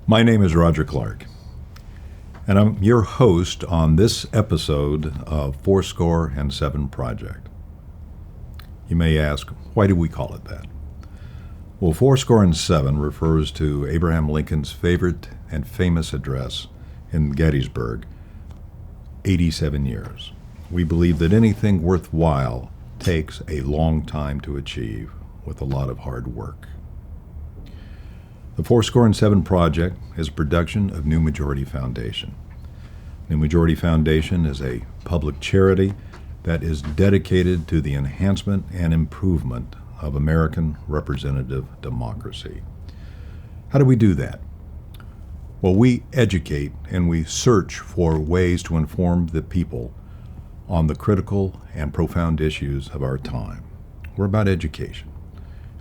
My name is Roger Clark, and I'm your host on this episode of Fourscore and 7 Project. You may ask, why do we call it that? Well, Fourscore and 7 refers to Abraham Lincoln's favorite and famous address in Gettysburg, 87 years. We believe that anything worthwhile takes a long time to achieve with a lot of hard work. The Fourscore and 7 Project is a production of New Majority Foundation. New Majority Foundation is a public charity that is dedicated to the enhancement and improvement of American representative democracy. How do we do that? Well, we educate and we search for ways to inform the people on the critical and profound issues of our time. We're about education.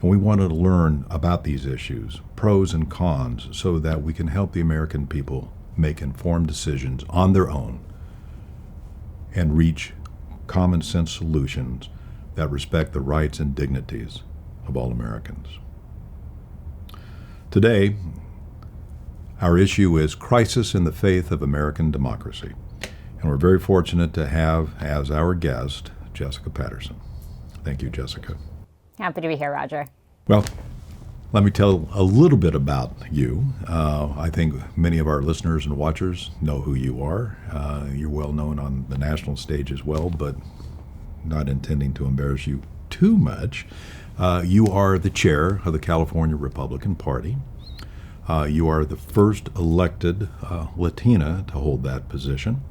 And we want to learn about these issues, pros and cons, so that we can help the American people make informed decisions on their own and reach common sense solutions that respect the rights and dignities of all Americans. Today, our issue is Crisis in the Faith of American Democracy. And we're very fortunate to have as our guest, Jessica Patterson. Thank you, Jessica. Happy to be here, Roger. Well, let me tell a little bit about you. I think many of our listeners and watchers know who you are. You're well known on the national stage as well, but not intending to embarrass you too much. You are the chair of the California Republican Party. You are the first elected Latina to hold that position.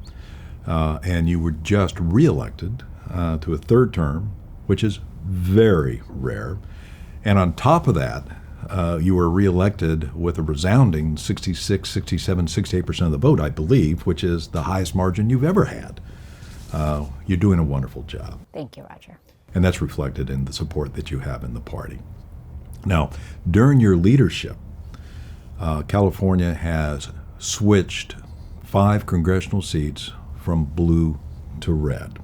And you were just reelected to a third term, which is very rare. And on top of that, you were reelected with a resounding 66, 67, 68% of the vote, I believe, which is the highest margin you've ever had. You're doing a wonderful job. Thank you, Roger. And that's reflected in the support that you have in the party. Now, during your leadership, California has switched 5 congressional seats from blue to red,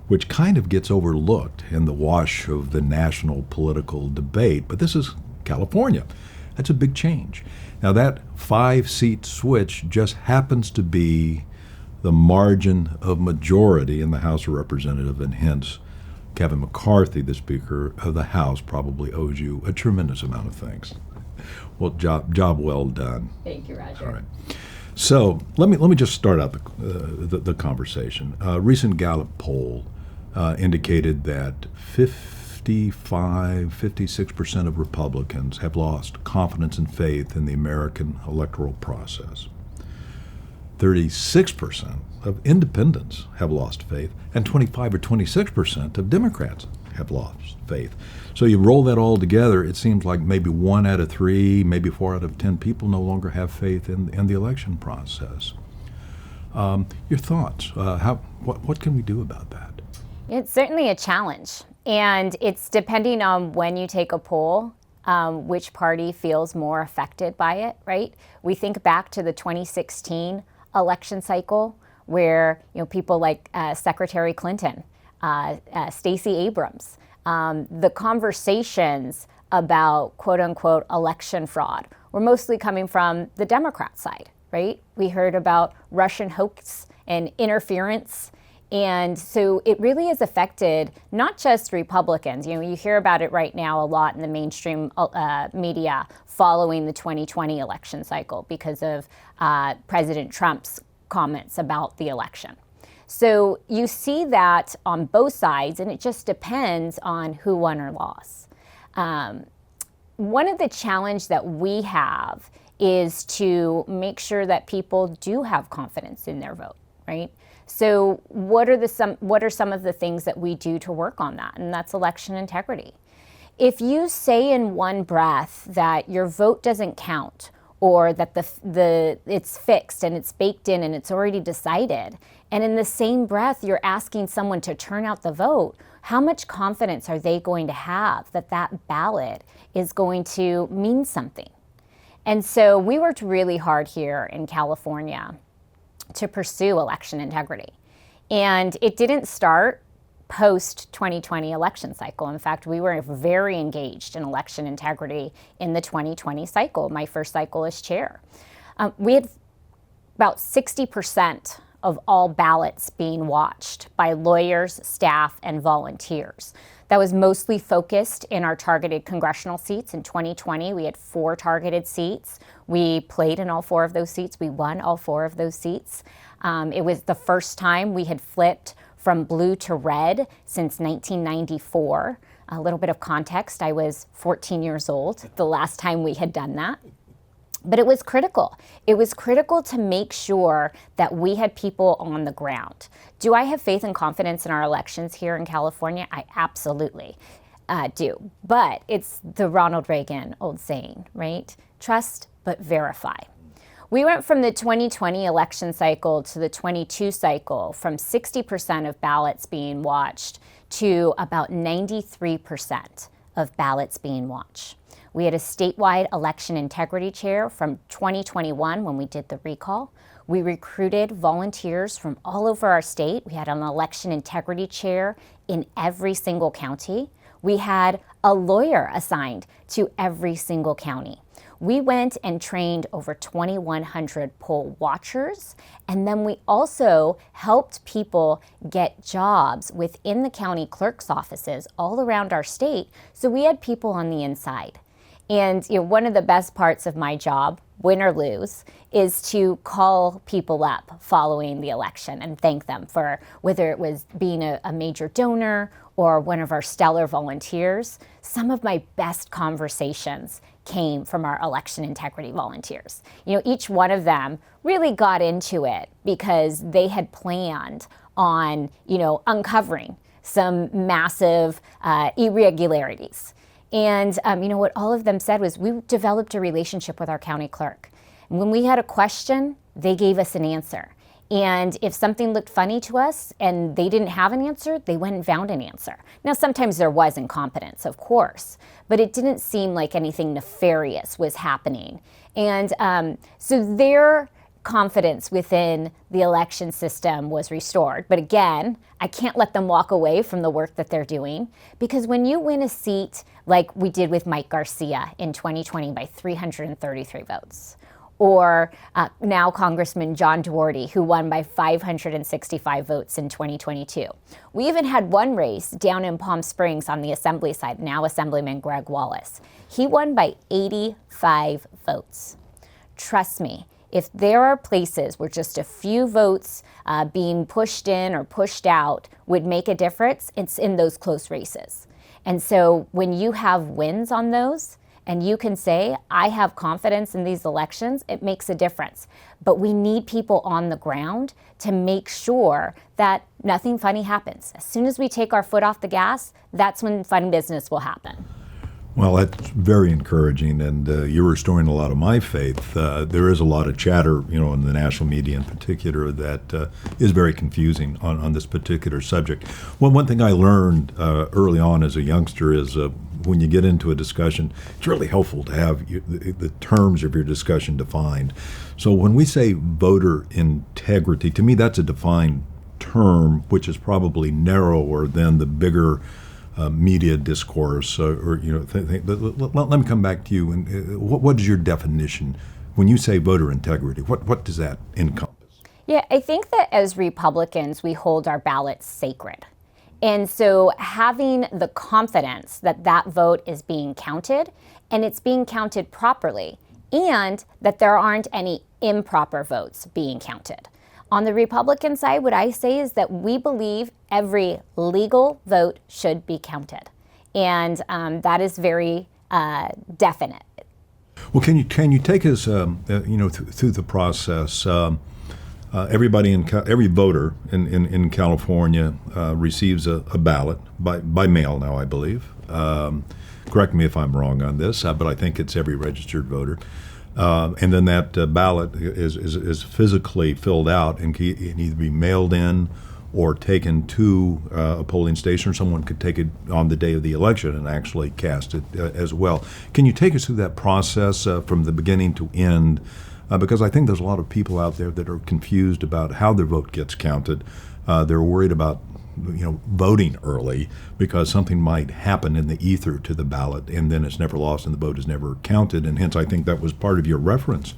which kind of gets overlooked in the wash of the national political debate. But this is California. That's a big change. Now, that 5-seat switch just happens to be the margin of majority in the House of Representatives, and hence Kevin McCarthy, the Speaker of the House, probably owes you a tremendous amount of thanks. Well, job well done. Thank you, Roger. All right. So let me just start out the conversation. A recent Gallup poll indicated that 56% of Republicans have lost confidence and faith in the American electoral process. 36% of independents have lost faith, and 25 or 26% of Democrats have lost faith. So you roll that all together, it seems like maybe 1 out of 3, maybe 4 out of 10 people no longer have faith in the election process. Your thoughts? What can we do about that? It's certainly a challenge, and it's depending on when you take a poll, which party feels more affected by it, right? We think back to the 2016 election cycle where people like Secretary Clinton, Stacey Abrams, the conversations about quote-unquote election fraud were mostly coming from the Democrat side, right? We heard about Russian hoax and interference. And so it really has affected not just Republicans. You hear about it right now a lot in the mainstream media following the 2020 election cycle because of President Trump's comments about the election. So you see that on both sides, and it just depends on who won or lost. One of the challenges that we have is to make sure that people do have confidence in their vote, right? So what are some of the things that we do to work on that? And that's election integrity. If you say in one breath that your vote doesn't count, or that it's fixed and it's baked in and it's already decided, and in the same breath you're asking someone to turn out the vote, how much confidence are they going to have that that ballot is going to mean something? And so we worked really hard here in California to pursue election integrity. And it didn't start post 2020 election cycle. In fact, we were very engaged in election integrity in the 2020 cycle, my first cycle as chair. We had about 60% of all ballots being watched by lawyers, staff, and volunteers. That was mostly focused in our targeted congressional seats. In 2020, we had 4 targeted seats. We played in all 4 of those seats. We won all 4 of those seats. It was the first time we had flipped from blue to red since 1994. A little bit of context, I was 14 years old the last time we had done that. But it was critical. It was critical to make sure that we had people on the ground. Do I have faith and confidence in our elections here in California? I absolutely do. But it's the Ronald Reagan old saying, right? Trust but verify. We went from the 2020 election cycle to the 22 cycle from 60% of ballots being watched to about 93% of ballots being watched. We had a statewide election integrity chair from 2021 when we did the recall. We recruited volunteers from all over our state. We had an election integrity chair in every single county. We had a lawyer assigned to every single county. We went and trained over 2,100 poll watchers, and then we also helped people get jobs within the county clerk's offices all around our state, so we had people on the inside. And one of the best parts of my job, win or lose, is to call people up following the election and thank them for whether it was being a major donor or one of our stellar volunteers. Some of my best conversations came from our election integrity volunteers. Each one of them really got into it because they had planned on, uncovering some massive irregularities. And what all of them said was, we developed a relationship with our county clerk. When we had a question, they gave us an answer. And if something looked funny to us and they didn't have an answer, they went and found an answer. Now, sometimes there was incompetence, of course, but it didn't seem like anything nefarious was happening. And so their confidence within the election system was restored. But again, I can't let them walk away from the work that they're doing, because when you win a seat like we did with Mike Garcia in 2020 by 333 votes, or now Congressman John Duarte, who won by 565 votes in 2022. We even had one race down in Palm Springs on the Assembly side, now Assemblyman Greg Wallace. He won by 85 votes. Trust me, if there are places where just a few votes being pushed in or pushed out would make a difference, it's in those close races. And so when you have wins on those, and you can say, I have confidence in these elections, it makes a difference. But we need people on the ground to make sure that nothing funny happens. As soon as we take our foot off the gas, that's when fun business will happen. Well, that's very encouraging, and you're restoring a lot of my faith. There is a lot of chatter, in the national media in particular, that is very confusing on this particular subject. Well, one thing I learned early on as a youngster is when you get into a discussion, it's really helpful to have the terms of your discussion defined. So when we say voter integrity, to me that's a defined term, which is probably narrower than the bigger media discourse, but let me come back to you. And what is your definition when you say voter integrity? What does that encompass? Yeah, I think that as Republicans, we hold our ballots sacred. And so having the confidence that that vote is being counted, and it's being counted properly, and that there aren't any improper votes being counted. On the Republican side, what I say is that we believe every legal vote should be counted. And that is very definite. Well, can you take us, through the process? Every voter in California receives a ballot by mail now, I believe. Correct me if I'm wrong on this, but I think it's every registered voter. And then that ballot is physically filled out and can either be mailed in or taken to a polling station, or someone could take it on the day of the election and actually cast it as well. Can you take us through that process from the beginning to end? Because I think there's a lot of people out there that are confused about how their vote gets counted. They're worried about voting early because something might happen in the ether to the ballot, and then it's never lost and the vote is never counted. And hence, I think that was part of your reference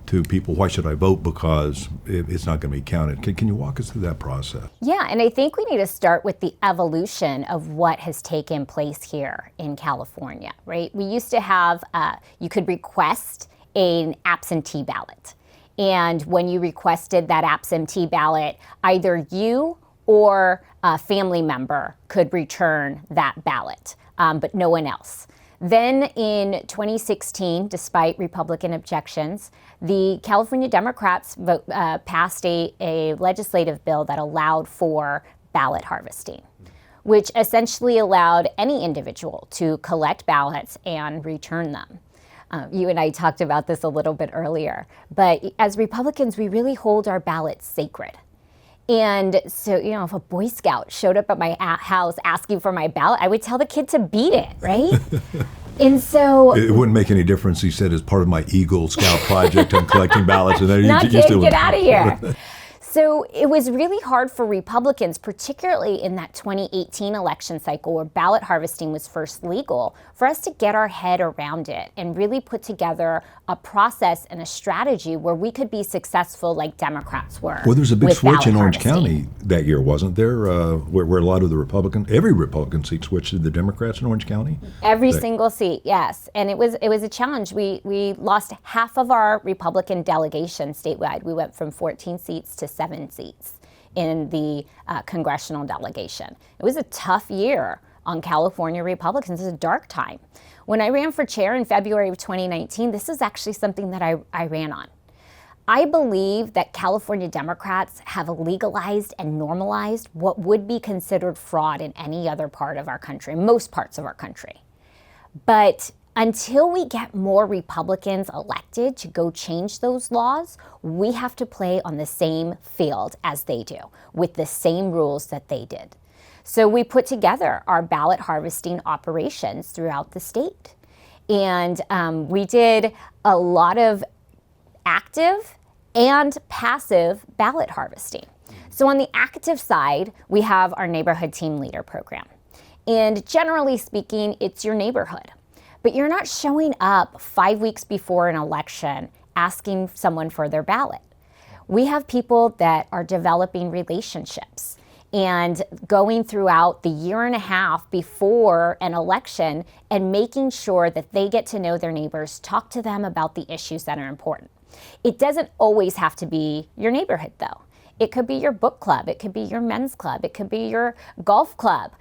to people, why should I vote? Because it's not going to be counted. Can you walk us through that process? Yeah, and I think we need to start with the evolution of what has taken place here in California, right? We used to have, you could request an absentee ballot. And when you requested that absentee ballot, either you or a family member could return that ballot, but no one else. Then in 2016, despite Republican objections, the California Democrats passed a legislative bill that allowed for ballot harvesting, which essentially allowed any individual to collect ballots and return them. You and I talked about this a little bit earlier, but as Republicans, we really hold our ballots sacred. And so, if a Boy Scout showed up at my house asking for my ballot, I would tell the kid to beat it, right? And so it wouldn't make any difference. He said, as part of my Eagle Scout project, I'm collecting ballots. And not kid, get out of here. So it was really hard for Republicans, particularly in that 2018 election cycle where ballot harvesting was first legal, for us to get our head around it and really put together a process and a strategy where we could be successful like Democrats were. Well, there's a big switch in Orange harvesting. County that year, wasn't there? Where a lot of the every Republican seat switched to the Democrats in Orange County? Every single seat, yes. And it was a challenge. We lost half of our Republican delegation statewide. We went from 14 seats to 7 seats in the congressional delegation. It was a tough year on California Republicans. It was a dark time. When I ran for chair in February of 2019, this is actually something that I ran on. I believe that California Democrats have legalized and normalized what would be considered fraud in any other part of our country, most parts of our country. But until we get more Republicans elected to go change those laws, we have to play on the same field as they do, with the same rules that they did. So we put together our ballot harvesting operations throughout the state. And we did a lot of active and passive ballot harvesting. So on the active side, we have our neighborhood team leader program. And generally speaking, it's your neighborhood. But you're not showing up 5 weeks before an election asking someone for their ballot. We have people that are developing relationships and going throughout the year and a half before an election and making sure that they get to know their neighbors, talk to them about the issues that are important. It doesn't always have to be your neighborhood, though. It could be your book club. It could be your men's club. It could be your golf club.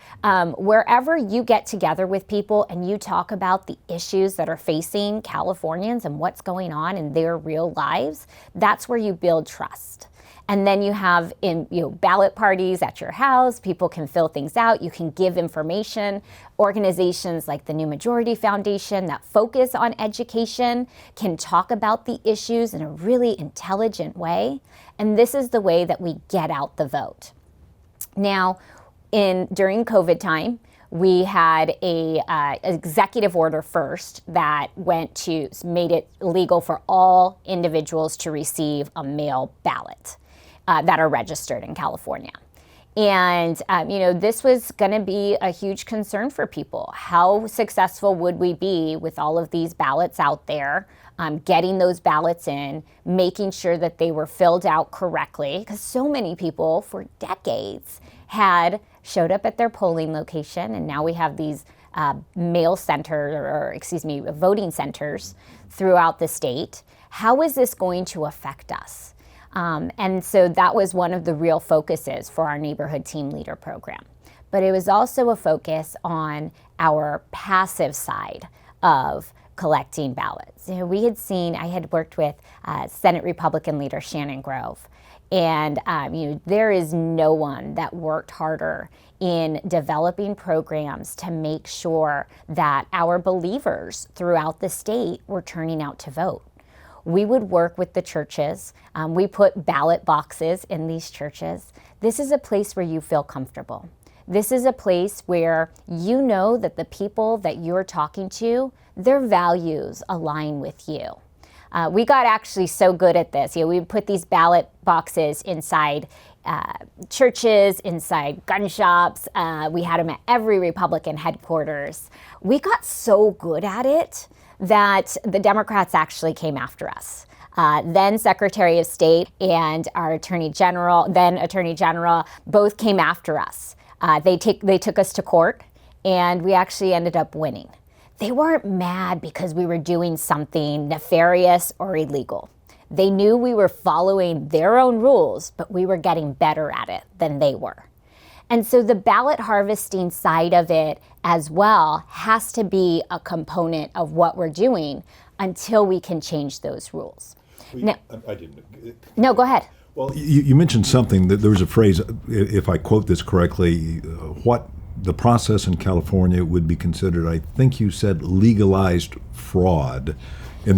Wherever you get together with people and you talk about the issues that are facing Californians and what's going on in their real lives, that's where you build trust. And then you have ballot parties at your house. People can fill things out. You can give information. Organizations like the New Majority Foundation that focus on education can talk about the issues in a really intelligent way. And this is the way that we get out the vote. Now, during COVID time, we had an executive order first that made it legal for all individuals to receive a mail ballot that are registered in California. And, this was going to be a huge concern for people. How successful would we be with all of these ballots out there, getting those ballots in, making sure that they were filled out correctly? Because so many people for decades had showed up at their polling location, and now we have these voting centers throughout the state. How is this going to affect us? And so that was one of the real focuses for our neighborhood team leader program. But it was also a focus on our passive side of collecting ballots. I had worked with Senate Republican leader Shannon Grove, and there is no one that worked harder in developing programs to make sure that our believers throughout the state were turning out to vote. We would work with the churches. We put ballot boxes in these churches. This is a place where you feel comfortable. This is a place where you know that the people that you're talking to, their values align with you. We got actually so good at this. We would put these ballot boxes inside churches, inside gun shops. We had them at every Republican headquarters. We got so good at it that the Democrats actually came after us. Then Secretary of State and our Attorney General, both came after us. They took us to court, and we actually ended up winning. They weren't mad because we were doing something nefarious or illegal. They knew we were following their own rules, but we were getting better at it than they were. And so the ballot harvesting side of it as well has to be a component of what we're doing until we can change those rules. Now, I didn't. No, go ahead. Well, you mentioned something that there was a phrase, if I quote this correctly, what the process in California would be considered, I think you said, legalized fraud in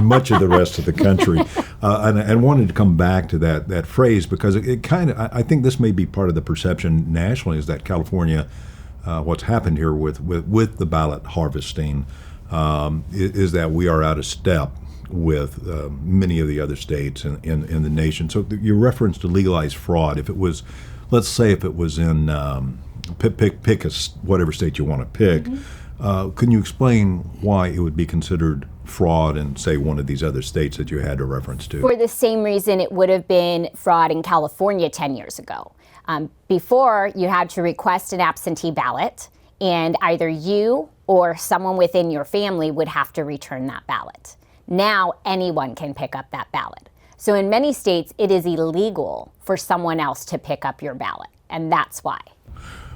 much of the rest of the country. And wanted to come back to that phrase because it kind of, I think this may be part of the perception nationally is that California, what's happened here with the ballot harvesting is that we are out of step with many of the other states in the nation. So your reference to legalized fraud, if it was, let's say if it was in, pick whatever state you want to pick, can you explain why it would be considered fraud in, say, one of these other states that you had a reference to? For the same reason it would have been fraud in California 10 years ago. Before, you had to request an absentee ballot, and either you or someone within your family would have to return that ballot. Now, anyone can pick up that ballot. So in many states, it is illegal for someone else to pick up your ballot, and that's why.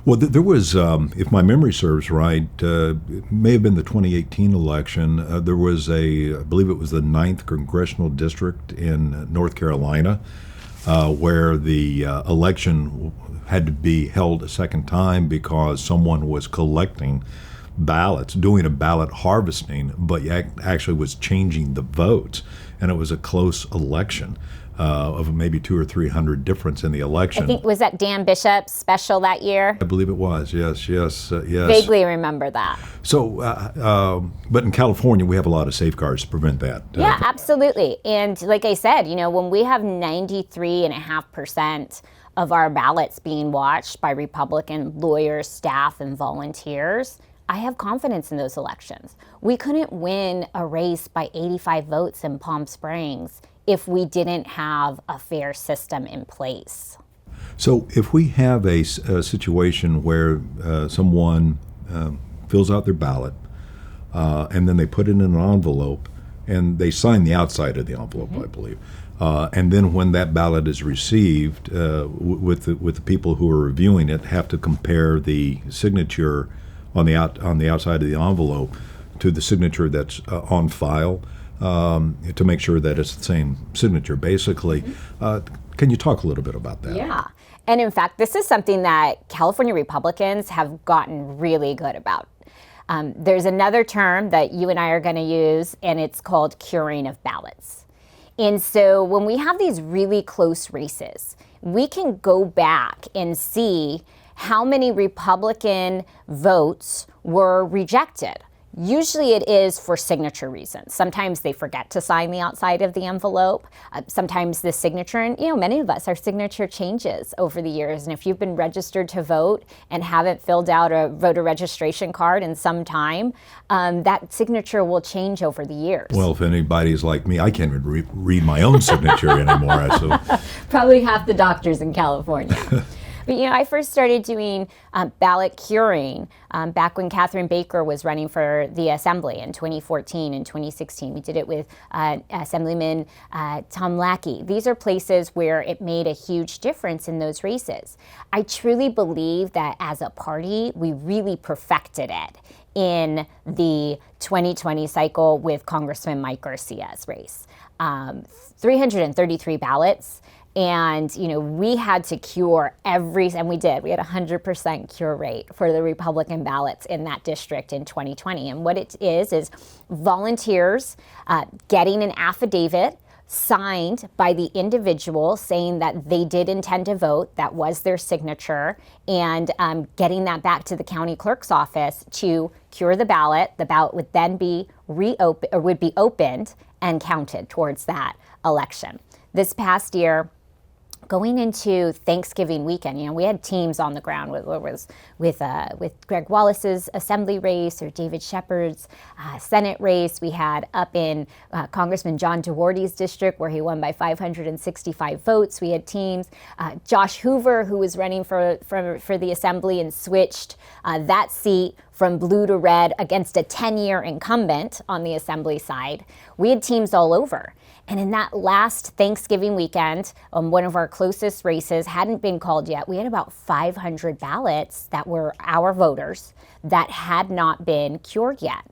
Well, there was, if my memory serves right, it may have been the 2018 election. There was I believe it was the 9th Congressional District in North Carolina, where the election had to be held a second time because someone was collecting ballots, doing a ballot harvesting, but actually was changing the votes. And it was a close election. Of maybe 200 or 300 difference in the election. I think, was that Dan Bishop's special that year? I believe it was, yes. Vaguely remember that. So, but in California, we have a lot of safeguards to prevent that. Yeah, absolutely. And like I said, when we have 93.5% of our ballots being watched by Republican lawyers, staff, and volunteers, I have confidence in those elections. We couldn't win a race by 85 votes in Palm Springs if we didn't have a fair system in place. So if we have a situation where someone fills out their ballot and then they put it in an envelope and they sign the outside of the envelope, I believe, and then when that ballot is received, with the people who are reviewing it, have to compare the signature on the outside of the envelope to the signature that's on file. To make sure that it's the same signature, basically. Can you talk a little bit about that? Yeah. And in fact, this is something that California Republicans have gotten really good about. There's another term that you and I are going to use, and it's called curing of ballots. And so when we have these really close races, we can go back and see how many Republican votes were rejected. Usually it is for signature reasons. Sometimes they forget to sign the outside of the envelope. Sometimes the signature, and many of us, our signature changes over the years. And if you've been registered to vote and haven't filled out a voter registration card in some time, that signature will change over the years. Well, if anybody's like me, I can't even read my own signature anymore. So. Probably half the doctors in California. But I first started doing ballot curing back when Catherine Baker was running for the assembly in 2014 and 2016. We did it with Assemblyman Tom Lackey. These are places where it made a huge difference in those races. I truly believe that as a party, we really perfected it in the 2020 cycle with Congressman Mike Garcia's race. 333 ballots. And, we had to cure and we did. We had 100% cure rate for the Republican ballots in that district in 2020. And what it is volunteers getting an affidavit signed by the individual saying that they did intend to vote, that was their signature, and getting that back to the county clerk's office to cure the ballot. The ballot would then be opened and counted towards that election. This past year, Going into Thanksgiving weekend, we had teams on the ground with Greg Wallace's assembly race or David Shepard's Senate race. We had up in Congressman John DeWardy's district where he won by 565 votes. We had teams. Josh Hoover, who was running for the assembly and switched that seat from blue to red against a 10-year incumbent on the assembly side. We had teams all over. And in that last Thanksgiving weekend, one of our closest races hadn't been called yet. We had about 500 ballots that were our voters that had not been cured yet.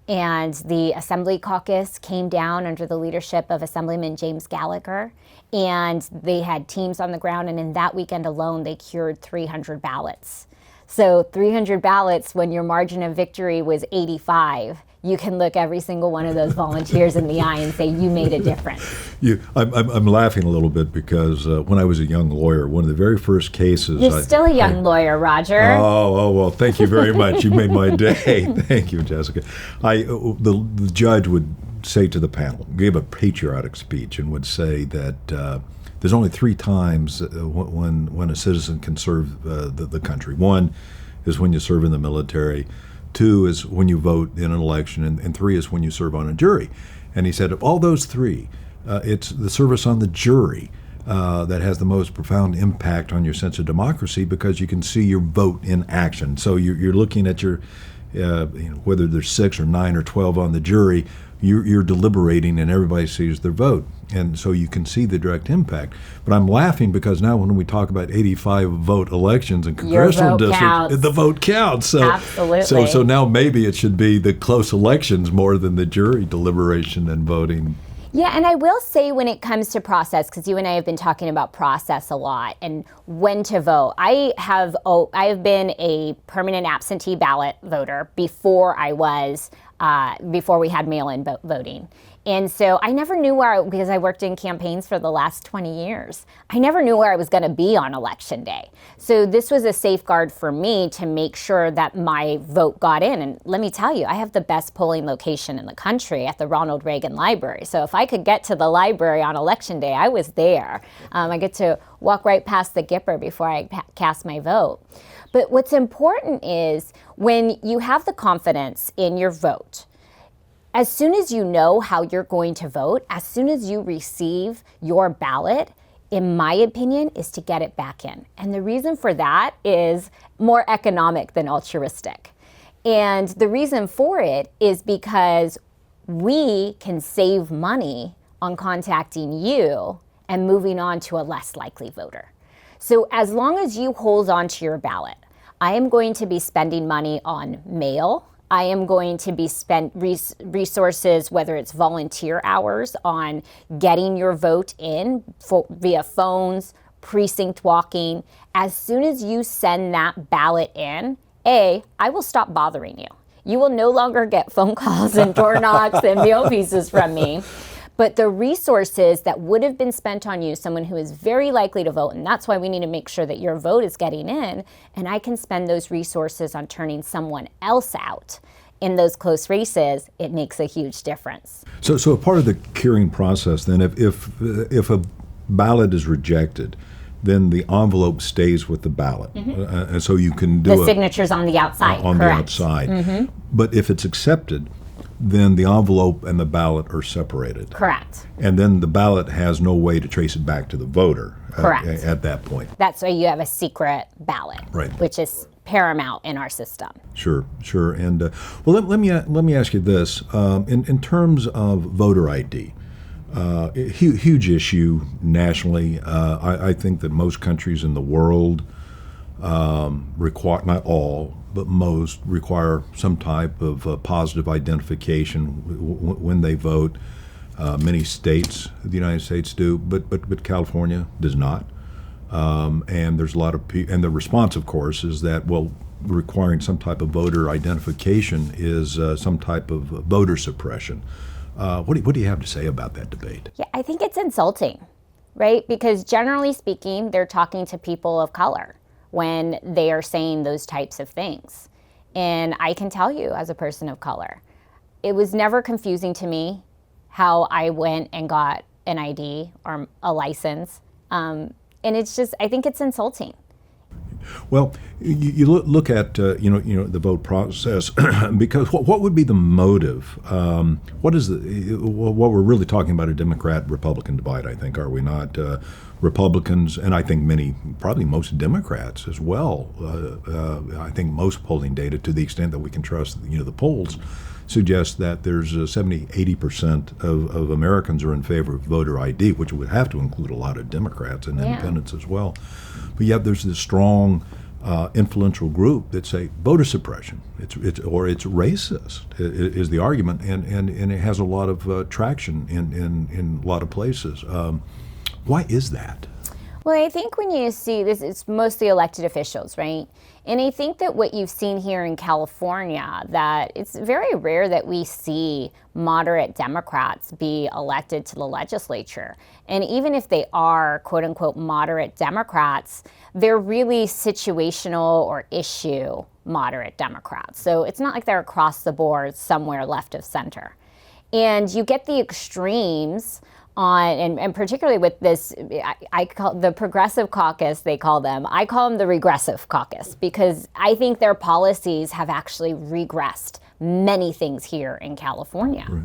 And the Assembly caucus came down under the leadership of Assemblyman James Gallagher, and they had teams on the ground, and in that weekend alone, they cured 300 ballots. So 300 ballots when your margin of victory was 85, you can look every single one of those volunteers in the eye and say, you made a difference. I'm laughing a little bit because when I was a young lawyer, one of the very first cases... You're still a young lawyer, Roger. Oh, well, thank you very much. You made my day. Thank you, Jessica. The judge would say to the panel, gave a patriotic speech and would say that there's only 3 times when a citizen can serve the country. 1 is when you serve in the military. 2 is when you vote in an election, and 3 is when you serve on a jury. And he said of all those 3, it's the service on the jury that has the most profound impact on your sense of democracy because you can see your vote in action. So you're looking at your, whether there's 6 or 9 or 12 on the jury, you're deliberating and everybody sees their vote. And so you can see the direct impact. But I'm laughing because now when we talk about 85 vote elections in congressional districts, the vote counts. So, absolutely. So now maybe it should be the close elections more than the jury deliberation and voting. Yeah, and I will say when it comes to process, because you and I have been talking about process a lot and when to vote. I have been a permanent absentee ballot voter before we had mail-in voting. And so I never knew because I worked in campaigns for the last 20 years, I never knew where I was going to be on election day. So this was a safeguard for me to make sure that my vote got in. And let me tell you, I have the best polling location in the country at the Ronald Reagan Library. So if I could get to the library on election day, I was there. I get to walk right past the Gipper before I cast my vote. But what's important is when you have the confidence in your vote, as soon as you know how you're going to vote, as soon as you receive your ballot, in my opinion, is to get it back in. And the reason for that is more economic than altruistic. And the reason for it is because we can save money on contacting you and moving on to a less likely voter. So as long as you hold on to your ballot, I am going to be spending money on mail. I am going to be spent resources, whether it's volunteer hours on getting your vote in via phones, precinct walking. As soon as you send that ballot in, I will stop bothering you. You will no longer get phone calls and door knocks and mail pieces from me. But the resources that would have been spent on you, someone who is very likely to vote, and that's why we need to make sure that your vote is getting in, and I can spend those resources on turning someone else out in those close races, it makes a huge difference. So a part of the curing process then, if a ballot is rejected, then the envelope stays with the ballot. Mm-hmm. And so you can do the signatures on the outside. On correct. The outside. Mm-hmm. But if it's accepted, then the envelope and the ballot are separated. Correct. And then the ballot has no way to trace it back to the voter. Correct. At that point. That's why you have a secret ballot, right, which is paramount in our system. Sure. And well, let me ask you this: in terms of voter ID, huge issue nationally. I think that most countries in the world require, not all, but most require some type of positive identification when they vote. Many states, the United States do, but California does not. And there's a lot of and the response, of course, is that, well, requiring some type of voter identification is some type of voter suppression. What do you have to say about that debate? Yeah, I think it's insulting, right? Because generally speaking, they're talking to people of color when they are saying those types of things. And I can tell you, as a person of color, it was never confusing to me how I went and got an ID or a license. And it's just, I think it's insulting. Well, you look at the vote process because what would be the motive? What we're really talking about a Democrat-Republican divide? I think, are we not? Republicans, and I think probably most Democrats as well. I think most polling data, to the extent that we can trust, the polls, suggest that there's 70-80% of Americans are in favor of voter ID, which would have to include a lot of Democrats and independents as well. But yet there's this strong influential group that say voter suppression, it's racist is the argument, and it has a lot of traction in a lot of places. Why is that? Well, I think when you see this, it's mostly elected officials, right? And I think that what you've seen here in California, that it's very rare that we see moderate Democrats be elected to the legislature. And even if they are, quote unquote, moderate Democrats, they're really situational or issue moderate Democrats. So it's not like they're across the board somewhere left of center. And you get the extremes and particularly with this, I call the progressive caucus, they call them. I call them the regressive caucus because I think their policies have actually regressed many things here in California. Right.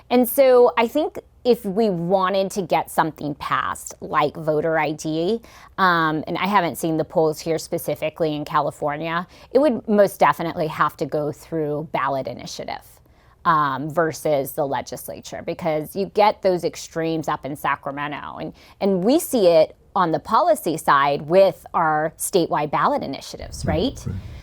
And so I think if we wanted to get something passed like voter ID, and I haven't seen the polls here specifically in California, it would most definitely have to go through ballot initiative. Versus the legislature, because you get those extremes up in Sacramento. And we see it on the policy side with our statewide ballot initiatives, right?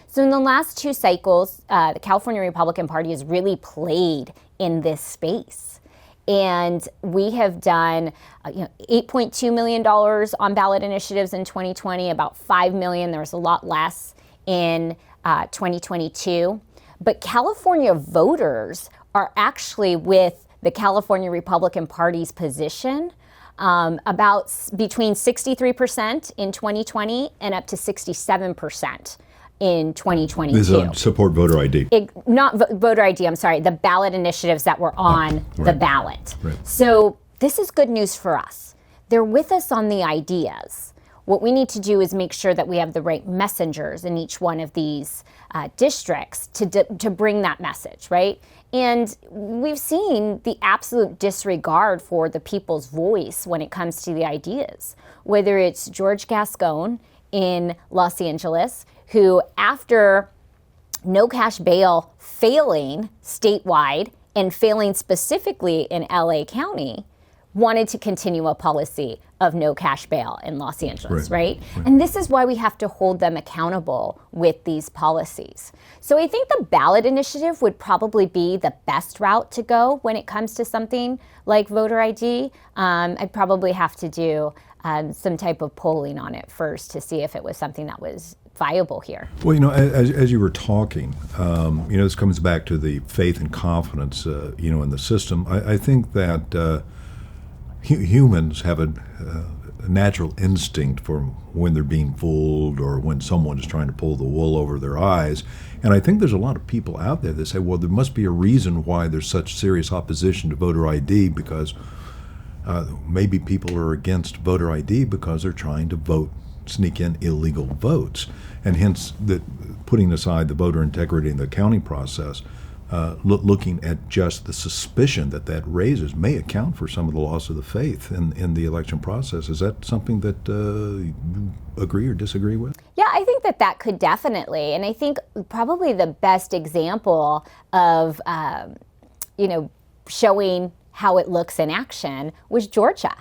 So in the last two cycles, the California Republican Party has really played in this space. And we have done $8.2 million on ballot initiatives in 2020, about $5 million. There was a lot less in 2022. But California voters are actually with the California Republican Party's position about between 63% in 2020 and up to 67% in 2022. This is support voter ID. Not voter ID, I'm sorry, the ballot initiatives that were on the ballot. Right. So this is good news for us. They're with us on the ideas. What we need to do is make sure that we have the right messengers in each one of these districts to bring that message, right? And we've seen the absolute disregard for the people's voice when it comes to the ideas, whether it's George Gascon in Los Angeles, who after no cash bail failing statewide and failing specifically in LA County, wanted to continue a policy of no cash bail in Los Angeles, right? And this is why we have to hold them accountable with these policies. So I think the ballot initiative would probably be the best route to go when it comes to something like voter ID. I'd probably have to do some type of polling on it first to see if it was something that was viable here. Well, as you were talking, this comes back to the faith and confidence, in the system. I think that humans have a natural instinct for when they're being fooled or when someone is trying to pull the wool over their eyes. And I think there's a lot of people out there that say, well, there must be a reason why there's such serious opposition to voter ID, because maybe people are against voter ID because they're trying to sneak in illegal votes. And hence, putting aside the voter integrity in the counting process, looking at just the suspicion that raises may account for some of the loss of the faith in the election process. Is that something that you agree or disagree with? Yeah, I think that could definitely. And I think probably the best example of, showing how it looks in action was Georgia,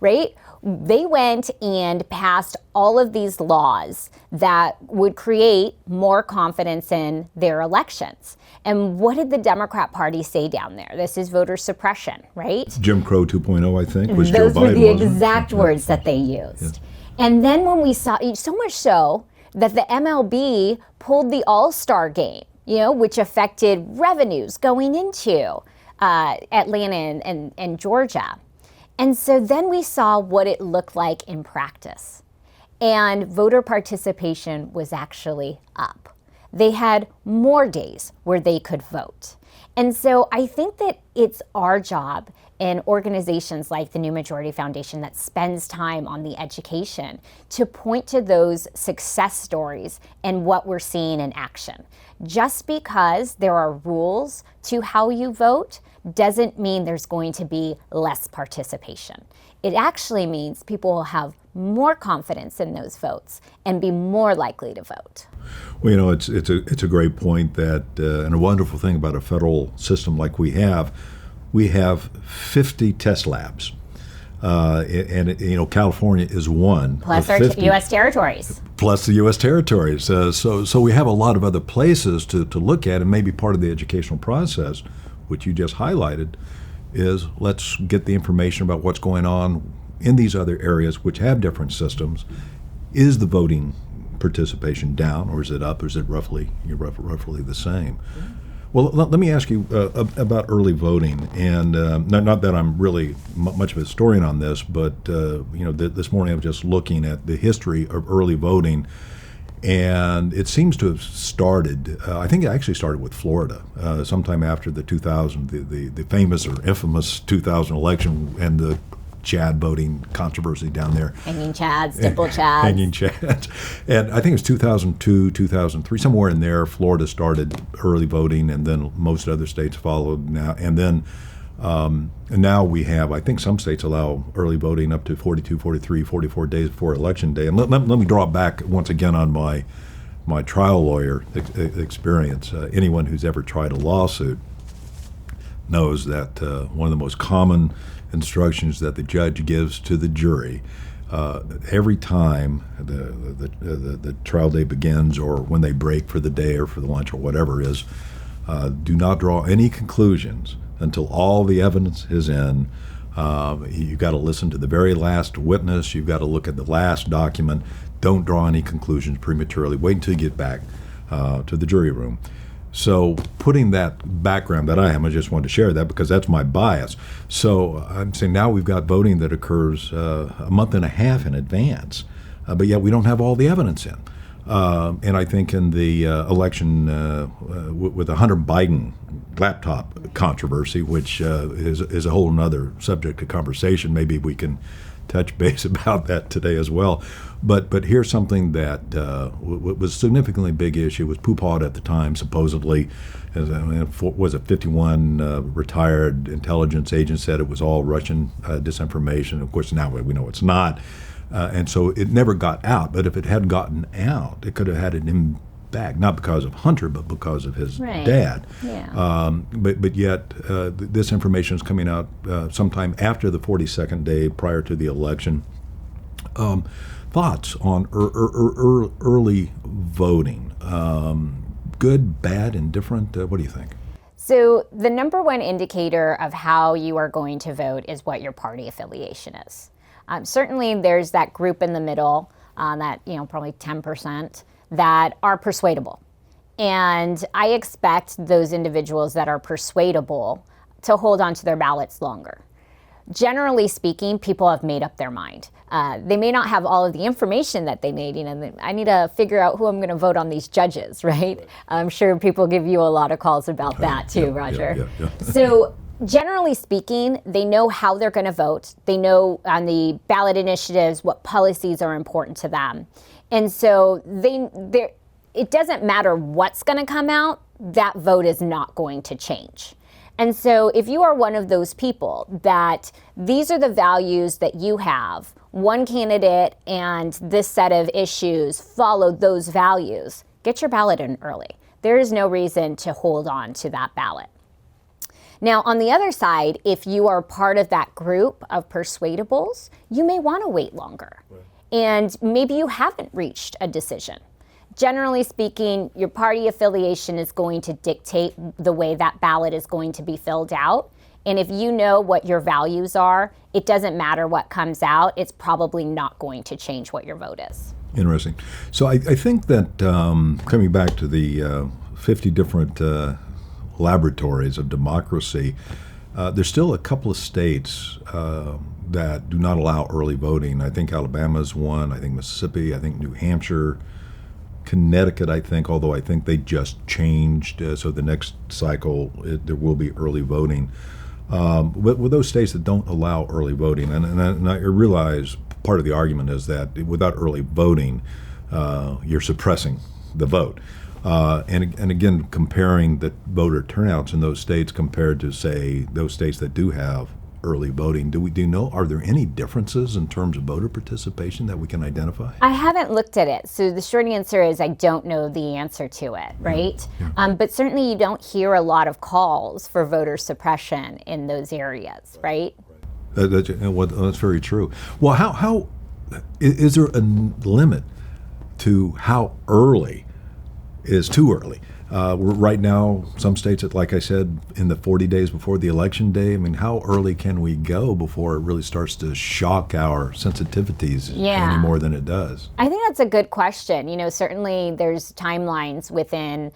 right? They went and passed all of these laws that would create more confidence in their elections. And what did the Democrat Party say down there? This is voter suppression, right? Jim Crow 2.0, I think, was Those Joe Biden. Those were the exact words that they used. Yeah. And then when we saw, so much so that the MLB pulled the All-Star game, which affected revenues going into Atlanta and Georgia. And so then we saw what it looked like in practice. And voter participation was actually up. They had more days where they could vote. And so I think that it's our job in organizations like the New Majority Foundation that spends time on the education to point to those success stories and what we're seeing in action. Just because there are rules to how you vote doesn't mean there's going to be less participation. It actually means people will have more confidence in those votes and be more likely to vote. Well, it's a great point that, and a wonderful thing about a federal system like we have 50 test labs. And California is one. Plus our 50, U.S. territories. Plus the U.S. territories. So we have a lot of other places to look at, and maybe part of the educational process, which you just highlighted, is let's get the information about what's going on in these other areas which have different systems. Is the voting participation down, or is it up, or is it roughly the same? Well, let me ask you about early voting, and not that I'm really much of a historian on this, but this morning I was just looking at the history of early voting, and it seems to have started. I think it actually started with Florida, sometime after the 2000, the famous or infamous 2000 election, and the Chad voting controversy down there. Hanging Chads, dimple Chads. Hanging Chads. And I think it was 2002, 2003, somewhere in there, Florida started early voting, and then most other states followed now. And then and now we have, I think some states allow early voting up to 42, 43, 44 days before Election Day. And let me draw it back once again on my trial lawyer experience. Anyone who's ever tried a lawsuit knows that one of the most common instructions that the judge gives to the jury every time the trial day begins, or when they break for the day or for the lunch or whatever it is, do not draw any conclusions until all the evidence is in. You've got to listen to the very last witness. You've got to look at the last document. Don't draw any conclusions prematurely. Wait until you get back to the jury room. So putting that background that I have, I just wanted to share that because that's my bias. So I'm saying now we've got voting that occurs a month and a half in advance, but yet we don't have all the evidence in. And I think in the election with the Hunter Biden laptop controversy, which is a whole other subject of conversation, maybe we can touch base about that today as well. But here's something that was a significantly big issue. It was poo-pawed at the time, supposedly. Was it 51 retired intelligence agents said it was all Russian disinformation. Of course, now we know it's not. And so it never got out. But if it had gotten out, it could have had an impact, not because of Hunter, but because of his dad. Yeah. But yet, this information is coming out sometime after the 42nd day prior to the election. Thoughts on early voting? Good, bad, indifferent? What do you think? So the number one indicator of how you are going to vote is what your party affiliation is. Certainly there's that group in the middle, that probably 10%, that are persuadable. And I expect those individuals that are persuadable to hold on to their ballots longer. Generally speaking, people have made up their mind. They may not have all of the information that they need. I need to figure out who I'm going to vote on these judges, right? I'm sure people give you a lot of calls about that too, Roger. Yeah. So generally speaking, they know how they're going to vote. They know on the ballot initiatives what policies are important to them. And so it doesn't matter what's going to come out, that vote is not going to change. And so if you are one of those people that these are the values that you have, one candidate and this set of issues follow those values, get your ballot in early. There is no reason to hold on to that ballot. Now, on the other side, if you are part of that group of persuadables, you may want to wait longer. Right. And maybe you haven't reached a decision. Generally speaking, your party affiliation is going to dictate the way that ballot is going to be filled out. And if you know what your values are, it doesn't matter what comes out. It's probably not going to change what your vote is. Interesting. So I think that coming back to the 50 different laboratories of democracy, there's still a couple of states that do not allow early voting. I think Alabama's one. I think Mississippi. I think New Hampshire. Connecticut, I think, although I think they just changed, so the next cycle there will be early voting. But with those states that don't allow early voting, and I realize part of the argument is that without early voting, you're suppressing the vote. And again, comparing the voter turnouts in those states compared to, say, those states that do have early voting, do you know, are there any differences in terms of voter participation that we can identify? I haven't looked at it, so the short answer is I don't know the answer to it, right? Yeah. But certainly you don't hear a lot of calls for voter suppression in those areas, right? That's very true. Well, how is there a limit to how early is too early? Right now, some states, like I said, in the 40 days before the election day. I mean, how early can we go before it really starts to shock our sensitivities any more than it does? I think that's a good question. You know, certainly there's timelines within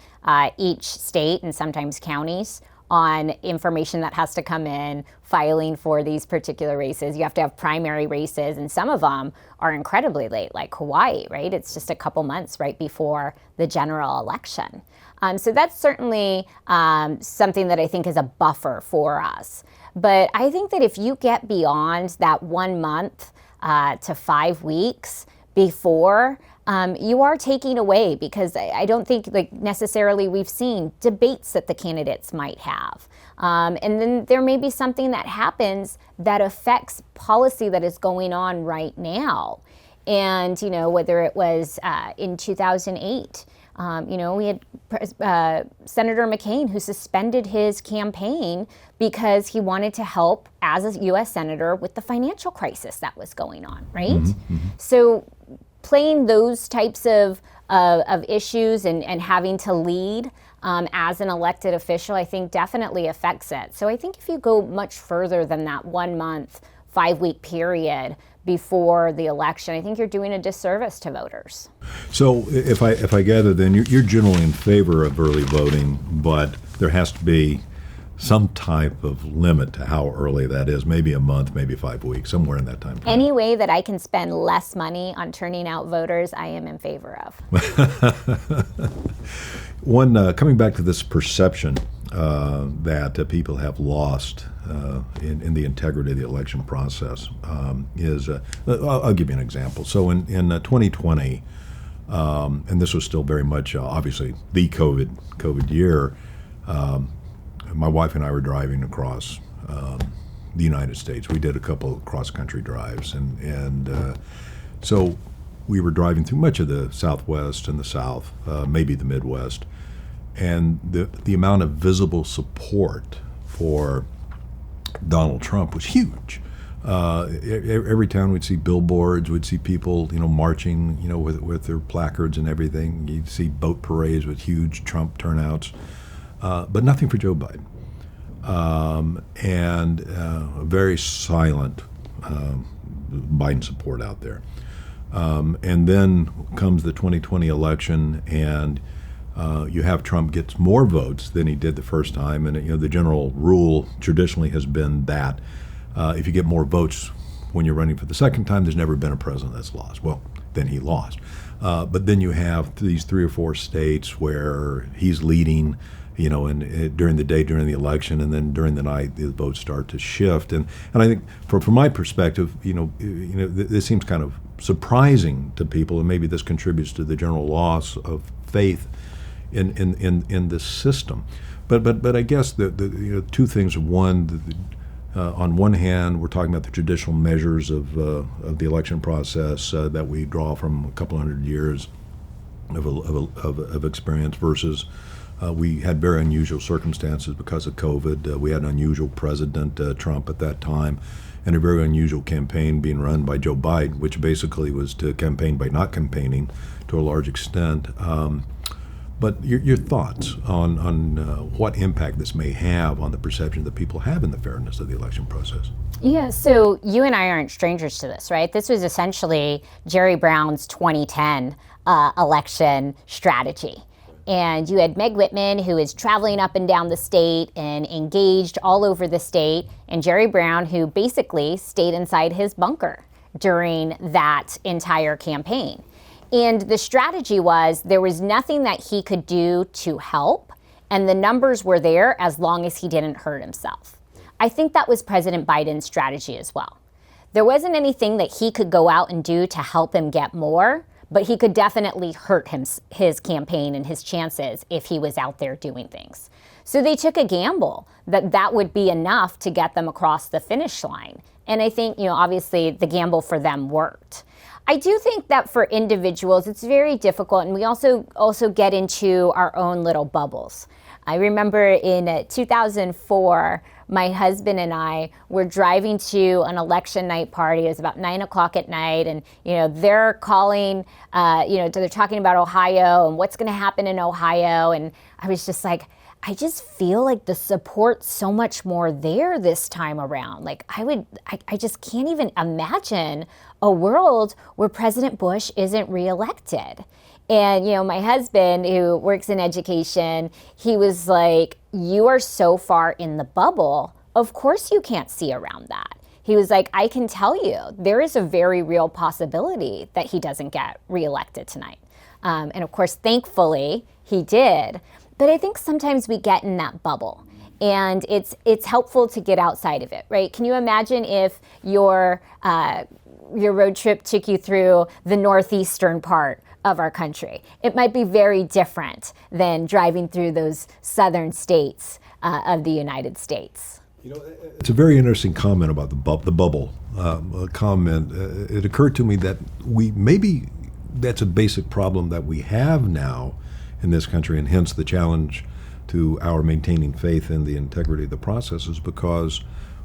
each state and sometimes counties on information that has to come in, filing for these particular races. You have to have primary races, and some of them are incredibly late, like Hawaii, right? It's just a couple months right before the general election. So that's certainly something that I think is a buffer for us. But I think that if you get beyond that 1 month to 5 weeks before, you are taking away, because I don't think like necessarily we've seen debates that the candidates might have. And then there may be something that happens that affects policy that is going on right now. And, you know, whether it was in 2008, you know, we had Senator McCain who suspended his campaign because he wanted to help as a U.S. Senator with the financial crisis that was going on, right? Mm-hmm. So playing those types of issues and having to lead as an elected official, I think definitely affects it. So I think if you go much further than that 1 month, 5 week period before the election, I think you're doing a disservice to voters. So if I gather, then you're generally in favor of early voting, but there has to be some type of limit to how early that is, maybe a month, maybe 5 weeks, somewhere in that time frame. Any way that I can spend less money on turning out voters, I am in favor of. Coming back to this perception that people have lost in the integrity of the election process is, I'll give you an example. So in 2020, and this was still very much obviously the COVID year, my wife and I were driving across the United States. We did a couple of cross-country drives, and so we were driving through much of the Southwest and the South, maybe the Midwest, and the amount of visible support for Donald Trump was huge. Every town we'd see billboards, we'd see people, you know, marching, you know, with their placards and everything. You'd see boat parades with huge Trump turnouts. But nothing for Joe Biden. And very silent Biden support out there. And then comes the 2020 election, and you have Trump gets more votes than he did the first time. And you know, the general rule traditionally has been that if you get more votes when you're running for the second time, there's never been a president that's lost. Well, then he lost. But then you have these 3 or 4 states where he's leading, you know, and during the day, during the election, and then during the night, the votes start to shift. And I think, from my perspective, this seems kind of surprising to people, and maybe this contributes to the general loss of faith in this system. But I guess the two things. One, on one hand, we're talking about the traditional measures of the election process that we draw from a couple hundred years of experience versus. We had very unusual circumstances because of COVID. We had an unusual President Trump at that time, and a very unusual campaign being run by Joe Biden, which basically was to campaign by not campaigning to a large extent. But your thoughts on what impact this may have on the perception that people have in the fairness of the election process? Yeah, so you and I aren't strangers to this, right? This was essentially Jerry Brown's 2010 election strategy. And you had Meg Whitman, who is traveling up and down the state and engaged all over the state, and Jerry Brown, who basically stayed inside his bunker during that entire campaign. And the strategy was there was nothing that he could do to help, and the numbers were there as long as he didn't hurt himself. I think that was President Biden's strategy as well. There wasn't anything that he could go out and do to help him get more, but he could definitely hurt his campaign and his chances if he was out there doing things. So they took a gamble that that would be enough to get them across the finish line. And I think, obviously the gamble for them worked. I do think that for individuals, it's very difficult, and we also get into our own little bubbles. I remember in 2004, my husband and I were driving to an election night party. It was about 9 o'clock at night, and they're calling, they're talking about Ohio and what's going to happen in Ohio, and I was just like, I just feel like the support's so much more there this time around. Like I just can't even imagine a world where President Bush isn't reelected. And, my husband, who works in education, he was like, you are so far in the bubble. Of course you can't see around that. He was like, I can tell you, there is a very real possibility that he doesn't get reelected tonight. And of course, thankfully, he did. But I think sometimes we get in that bubble, and it's helpful to get outside of it, right? Can you imagine if your road trip took you through the northeastern part of our country? It might be very different than driving through those southern states of the United States. It's a very interesting comment about the bubble comment. It occurred to me that maybe that's a basic problem that we have now in this country, and hence the challenge to our maintaining faith in the integrity of the processes, because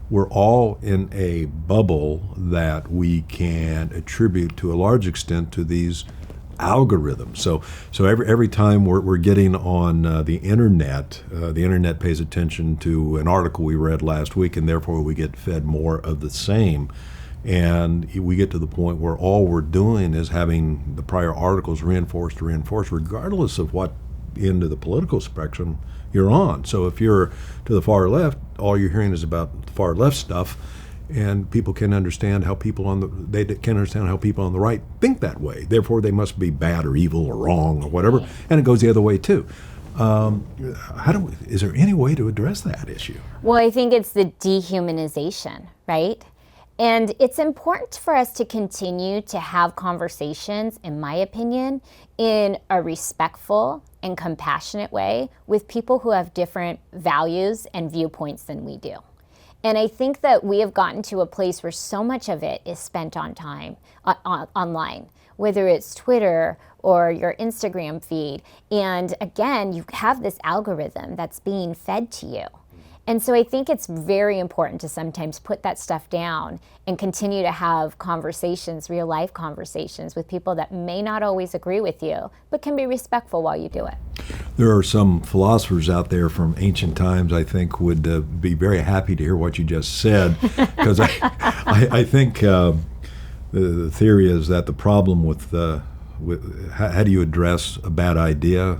we're all in a bubble that we can attribute to a large extent to these algorithms. So every time we're getting on the internet pays attention to an article we read last week, and therefore we get fed more of the same. And we get to the point where all we're doing is having the prior articles reinforced, regardless of what end of the political spectrum you're on. So if you're to the far left, all you're hearing is about the far left stuff, and people can understand how people on the right think that way. Therefore, they must be bad or evil or wrong or whatever. And it goes the other way too. Is there any way to address that issue? Well, I think it's the dehumanization, right? And it's important for us to continue to have conversations, in my opinion, in a respectful and compassionate way with people who have different values and viewpoints than we do. And I think that we have gotten to a place where so much of it is spent on time online, whether it's Twitter or your Instagram feed. And again, you have this algorithm that's being fed to you. And so I think it's very important to sometimes put that stuff down and continue to have conversations, real life conversations with people that may not always agree with you, but can be respectful while you do it. There are some philosophers out there from ancient times, I think, would be very happy to hear what you just said, because I think the theory is that the problem with how do you address a bad idea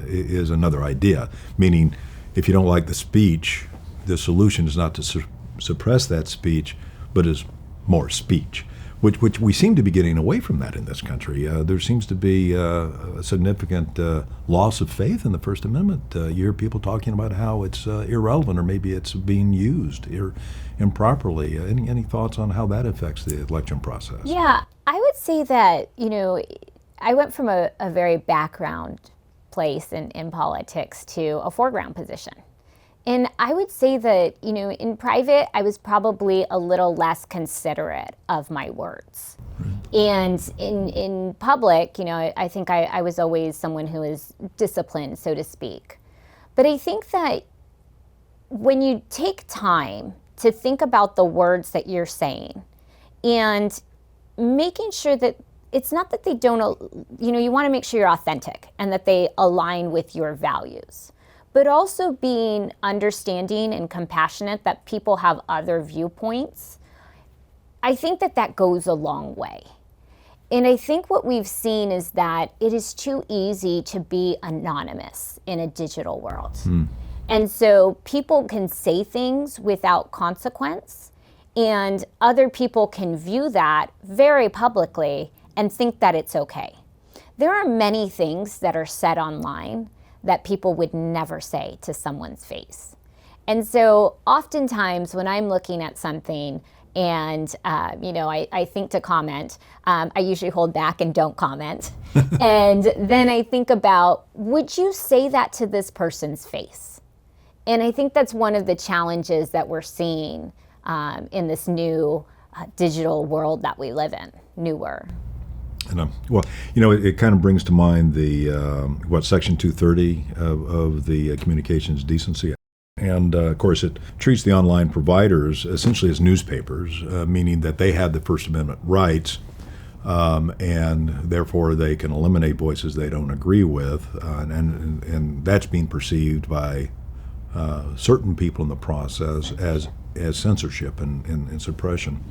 is another idea, meaning if you don't like the speech, the solution is not to suppress that speech, but is more speech, which we seem to be getting away from that in this country. There seems to be a significant loss of faith in the First Amendment. You hear people talking about how it's irrelevant, or maybe it's being used improperly. Any thoughts on how that affects the election process? Yeah, I would say that, I went from a very background place in politics to a foreground position. And I would say that, in private, I was probably a little less considerate of my words. And in public, I think I was always someone who was disciplined, so to speak. But I think that when you take time to think about the words that you're saying and making sure that it's not that they don't, you want to make sure you're authentic and that they align with your values, but also being understanding and compassionate that people have other viewpoints. I think that goes a long way. And I think what we've seen is that it is too easy to be anonymous in a digital world. And so people can say things without consequence, and other people can view that very publicly and think that it's okay. There are many things that are said online that people would never say to someone's face. And so oftentimes when I'm looking at something and, I think to comment, I usually hold back and don't comment. And then I think about, would you say that to this person's face? And I think that's one of the challenges that we're seeing in this new digital world that we live in, newer. And it kind of brings to mind the Section 230 of the Communications Decency. And of course, it treats the online providers essentially as newspapers, meaning that they have the First Amendment rights, and therefore they can eliminate voices they don't agree with, and that's being perceived by certain people in the process as censorship and suppression.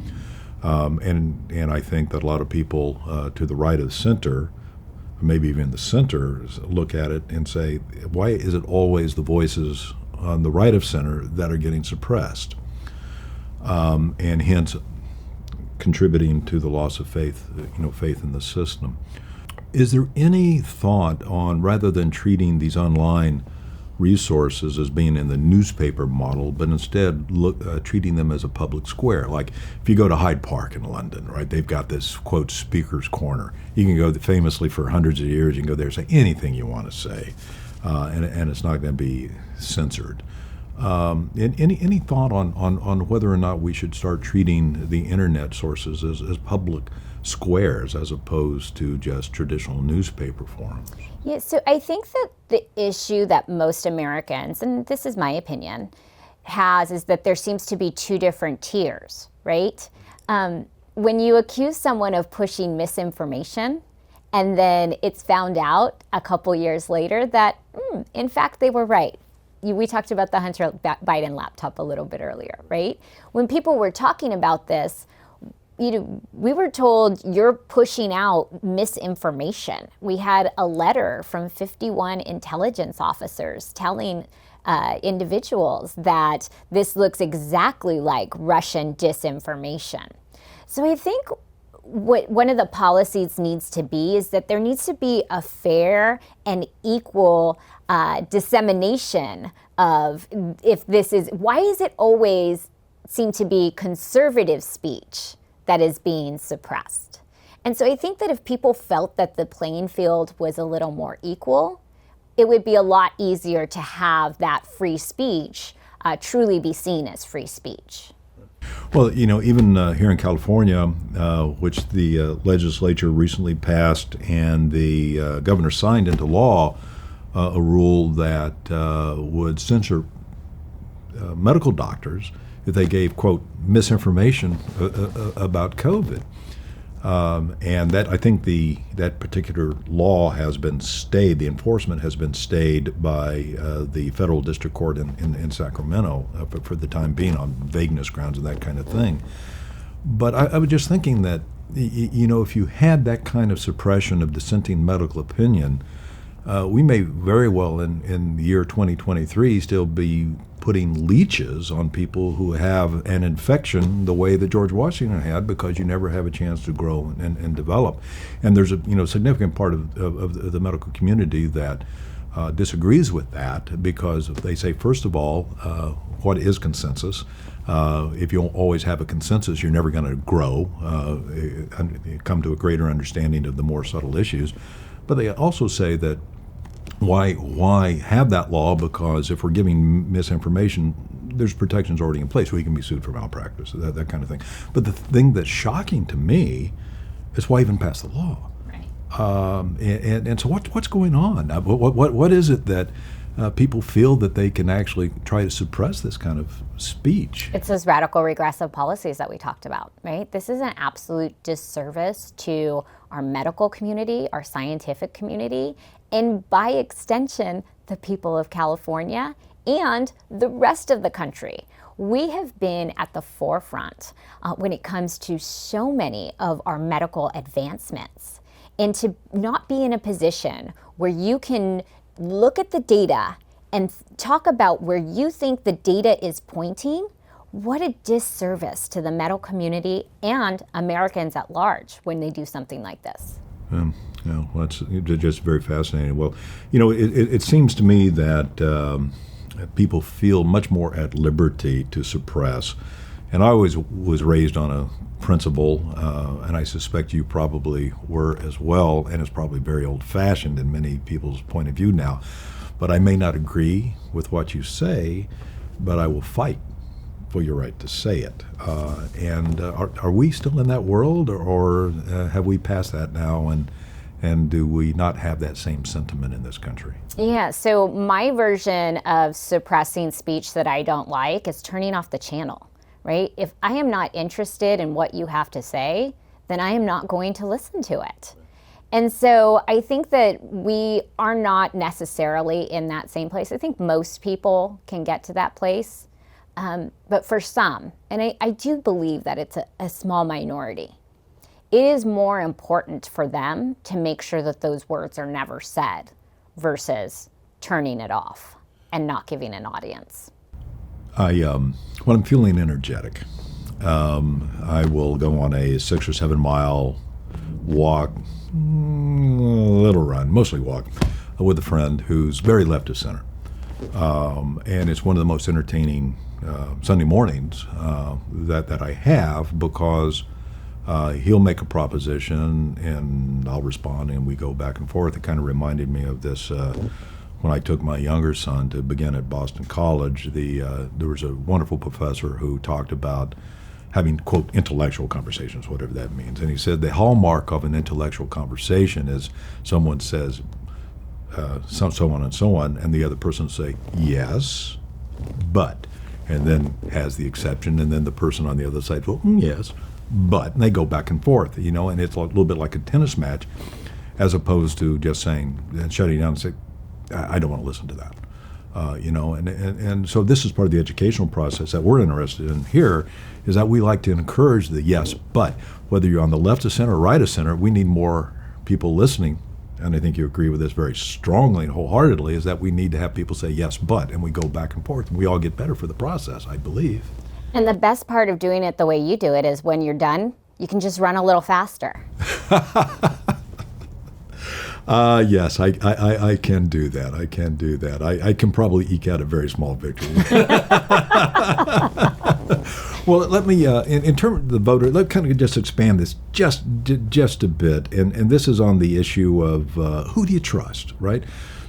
And I think that a lot of people to the right of center, maybe even the center, look at it and say, why is it always the voices on the right of center that are getting suppressed? And hence contributing to the loss of faith in the system. Is there any thought on, rather than treating these online resources as being in the newspaper model, but instead treating them as a public square? Like if you go to Hyde Park in London, right, they've got this, quote, speaker's corner. You can go famously for hundreds of years, you can go there and say anything you want to say, and it's not going to be censored. Any thought on whether or not we should start treating the internet sources as public squares as opposed to just traditional newspaper forums? Yeah, so I think that the issue that most Americans, and this is my opinion, has is that there seems to be two different tiers, right? When you accuse someone of pushing misinformation, and then it's found out a couple years later that, in fact, they were right. We talked about the Hunter Biden laptop a little bit earlier, right? When people were talking about this, we were told you're pushing out misinformation. We had a letter from 51 intelligence officers telling individuals that this looks exactly like Russian disinformation. So I think what one of the policies needs to be is that there needs to be a fair and equal dissemination of why is it always seem to be conservative speech that is being suppressed? And so I think that if people felt that the playing field was a little more equal, it would be a lot easier to have that free speech truly be seen as free speech. Well, even here in California, which the legislature recently passed and the governor signed into law, a rule that would censor medical doctors if they gave, quote, misinformation about COVID. And that, I think that particular law has been stayed, the enforcement has been stayed by the federal district court in Sacramento for the time being on vagueness grounds and that kind of thing. But I was just thinking that, if you had that kind of suppression of dissenting medical opinion, we may very well in the year 2023 still be putting leeches on people who have an infection the way that George Washington had, because you never have a chance to grow and develop. And there's a significant part of the medical community that disagrees with that, because they say, first of all, what is consensus? If you always have a consensus, you're never going to grow, come to a greater understanding of the more subtle issues. But they also say that why have that law? Because if we're giving misinformation, there's protections already in place. We can be sued for malpractice, that kind of thing. But the thing that's shocking to me is why even pass the law? Right. And so what's going on? What is it that people feel that they can actually try to suppress this kind of speech? It's those radical regressive policies that we talked about, right? This is an absolute disservice to our medical community, our scientific community, and by extension, the people of California and the rest of the country. We have been at the forefront when it comes to so many of our medical advancements. And to not be in a position where you can look at the data and talk about where you think the data is pointing, what a disservice to the medical community and Americans at large when they do something like this. Yeah, well, that's just very fascinating. Well, it seems to me that people feel much more at liberty to suppress. And I always was raised on a principle, and I suspect you probably were as well, and it's probably very old-fashioned in many people's point of view now. But I may not agree with what you say, but I will fight for your right to say it. And are we still in that world, or have we passed that now, and do we not have that same sentiment in this country? Yeah, so my version of suppressing speech that I don't like is turning off the channel, right? If I am not interested in what you have to say, then I am not going to listen to it. And so I think that we are not necessarily in that same place. I think most people can get to that place. But for some, and I do believe that it's a small minority, it is more important for them to make sure that those words are never said versus turning it off and not giving an audience. When I'm feeling energetic, I will go on a 6 or 7 mile walk, a little run, mostly walk, with a friend who's very left of center. And it's one of the most entertaining Sunday mornings that I have, because he'll make a proposition and I'll respond, and we go back and forth. It kind of reminded me of this when I took my younger son to begin at Boston College. There was a wonderful professor who talked about having, quote, intellectual conversations, whatever that means. And he said the hallmark of an intellectual conversation is someone says so on and so on, and the other person say, yes, but, and then has the exception, and then the person on the other side, well, yes, but, and they go back and forth, and it's a little bit like a tennis match, as opposed to just saying and shutting down and say, I don't want to listen to that. And so this is part of the educational process that we're interested in here, is that we like to encourage the yes, but, whether you're on the left of center or right of center, we need more people listening. And I think you agree with this very strongly and wholeheartedly, is that we need to have people say yes, but, and we go back and forth, and we all get better for the process, I believe. And the best part of doing it the way you do it is when you're done, you can just run a little faster. Yes, I can do that. I can do that. I can probably eke out a very small victory. Well, let me, in terms of the voter, let kind of just expand this just a bit. And this is on the issue of who do you trust, right?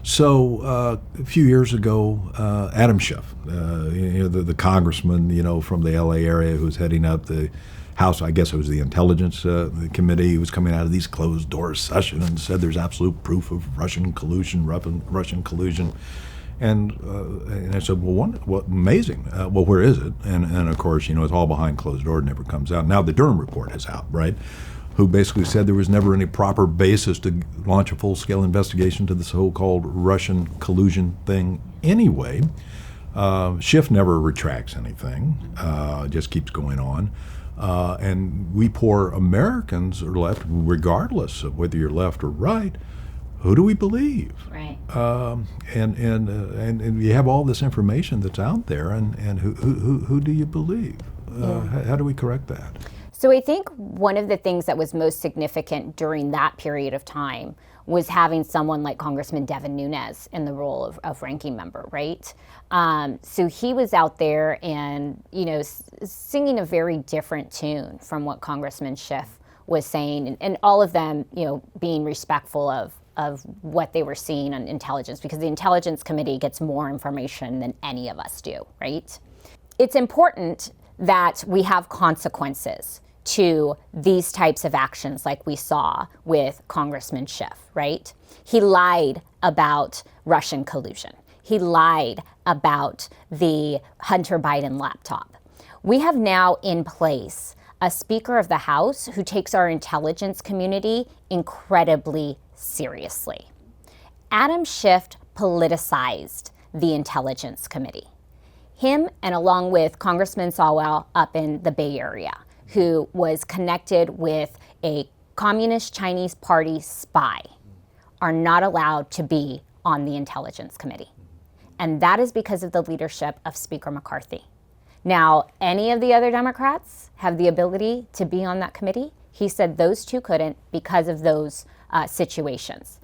So a few years ago, Adam Schiff, the congressman, from the L.A. area, who was heading up the House, I guess it was the Intelligence Committee. He was coming out of these closed-door sessions and said there's absolute proof of Russian collusion. And I said, well, amazing. Well, where is it? And of course, it's all behind closed doors, never comes out. Now the Durham report is out, right? Who basically said there was never any proper basis to launch a full-scale investigation to the so-called Russian collusion thing anyway. Schiff never retracts anything, just keeps going on. And we poor Americans are left, regardless of whether you're left or right, who do we believe? Right. And you have all this information that's out there, and who do you believe? How do we correct that? So I think one of the things that was most significant during that period of time was having someone like Congressman Devin Nunes in the role of ranking member, right? So he was out there and, singing a very different tune from what Congressman Schiff was saying, and all of them, being respectful of what they were seeing on intelligence, because the Intelligence Committee gets more information than any of us do, right? It's important that we have consequences to these types of actions like we saw with Congressman Schiff, right? He lied about Russian collusion. He lied about the Hunter Biden laptop. We have now in place a Speaker of the House who takes our intelligence community incredibly seriously. Adam Schiff politicized the Intelligence Committee. Him, and along with Congressman Sawell up in the Bay Area, who was connected with a Communist Chinese Party spy, are not allowed to be on the Intelligence Committee. And that is because of the leadership of Speaker McCarthy. Now, any of the other Democrats have the ability to be on that committee. He said those two couldn't because of those situations.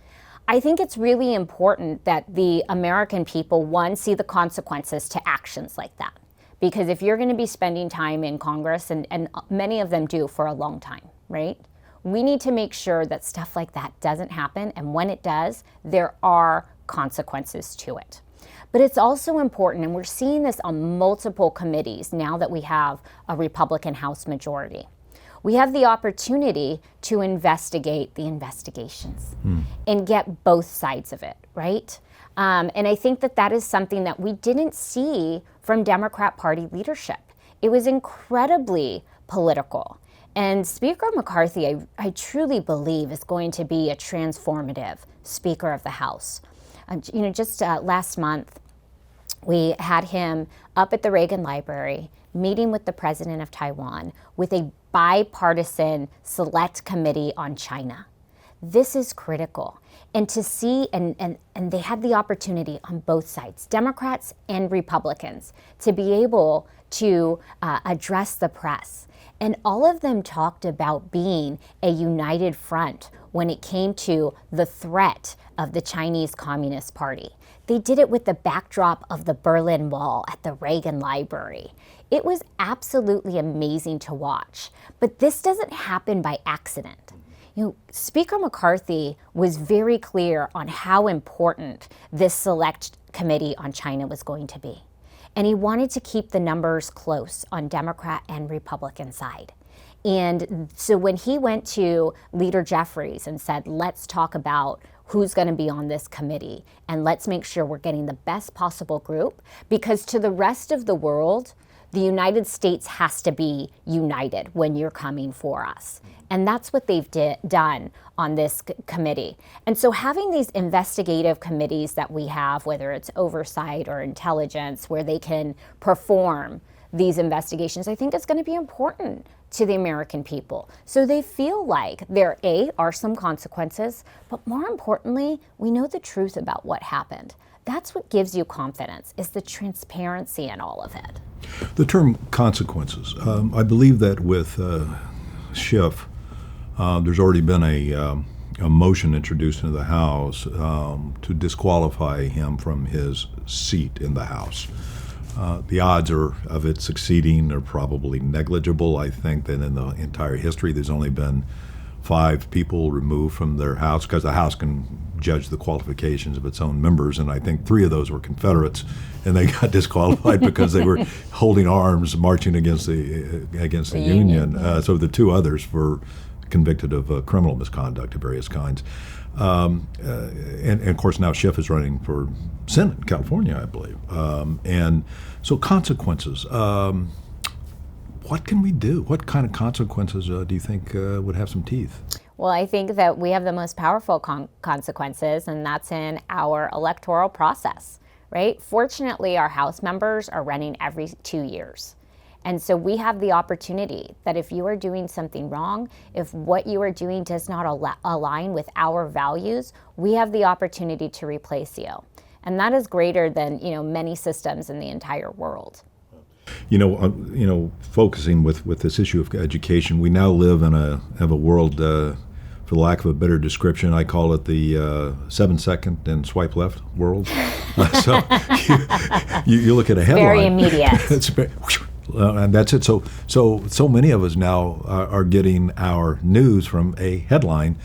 I think it's really important that the American people, one, see the consequences to actions like that. Because if you're going to be spending time in Congress, and many of them do for a long time, right? We need to make sure that stuff like that doesn't happen. And when it does, there are consequences to it. But it's also important, and we're seeing this on multiple committees now that we have a Republican House majority. We have the opportunity to investigate the investigations and get both sides of it, right? And I think that that is something that we didn't see from Democrat Party leadership. It was incredibly political. And Speaker McCarthy, I truly believe, is going to be a transformative Speaker of the House. Just last month, we had him up at the Reagan Library meeting with the president of Taiwan with a bipartisan select committee on China. This is critical. And to see, and they had the opportunity on both sides, Democrats and Republicans, to be able to address the press. And all of them talked about being a united front when it came to the threat of the Chinese Communist Party. They did it with the backdrop of the Berlin Wall at the Reagan Library. It was absolutely amazing to watch. But this doesn't happen by accident. Speaker McCarthy was very clear on how important this select committee on China was going to be. And he wanted to keep the numbers close on Democrat and Republican side. And so when he went to Leader Jeffries and said, let's talk about who's going to be on this committee and let's make sure we're getting the best possible group, because to the rest of the world, the United States has to be united when you're coming for us. And that's what they've done on this committee. And so having these investigative committees that we have, whether it's oversight or intelligence, where they can perform these investigations, I think is going to be important to the American people. So they feel like there, are some consequences, but more importantly, we know the truth about what happened. That's what gives you confidence, is the transparency in all of it. The term consequences, I believe that with Schiff, there's already been a motion introduced into the House to disqualify him from his seat in the House. The odds of it succeeding are probably negligible. I think that in the entire history, there's only been 5 people removed from their House, because the House can judge the qualifications of its own members, and I think 3 of those were Confederates, and they got disqualified because they were holding arms, marching against the Union. So the 2 others were convicted of criminal misconduct of various kinds. And of course now Schiff is running for Senate in California, I believe. And so consequences. What can we do? What kind of consequences do you think would have some teeth? Well, I think that we have the most powerful consequences, and that's in our electoral process, right? Fortunately, our House members are running every 2 years. And so we have the opportunity that if you are doing something wrong, if what you are doing does not align with our values, we have the opportunity to replace you. And that is greater than, many systems in the entire world. Focusing with this issue of education, we now live in a world, for lack of a better description, I call it the 7-second and swipe left world. So you look at a headline. Very immediate. It's and that's it. So many of us now are getting our news from a headline.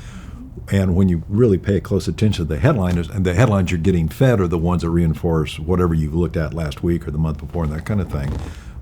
And when you really pay close attention to the headliners, and the headlines you're getting fed are the ones that reinforce whatever you looked at last week or the month before and that kind of thing.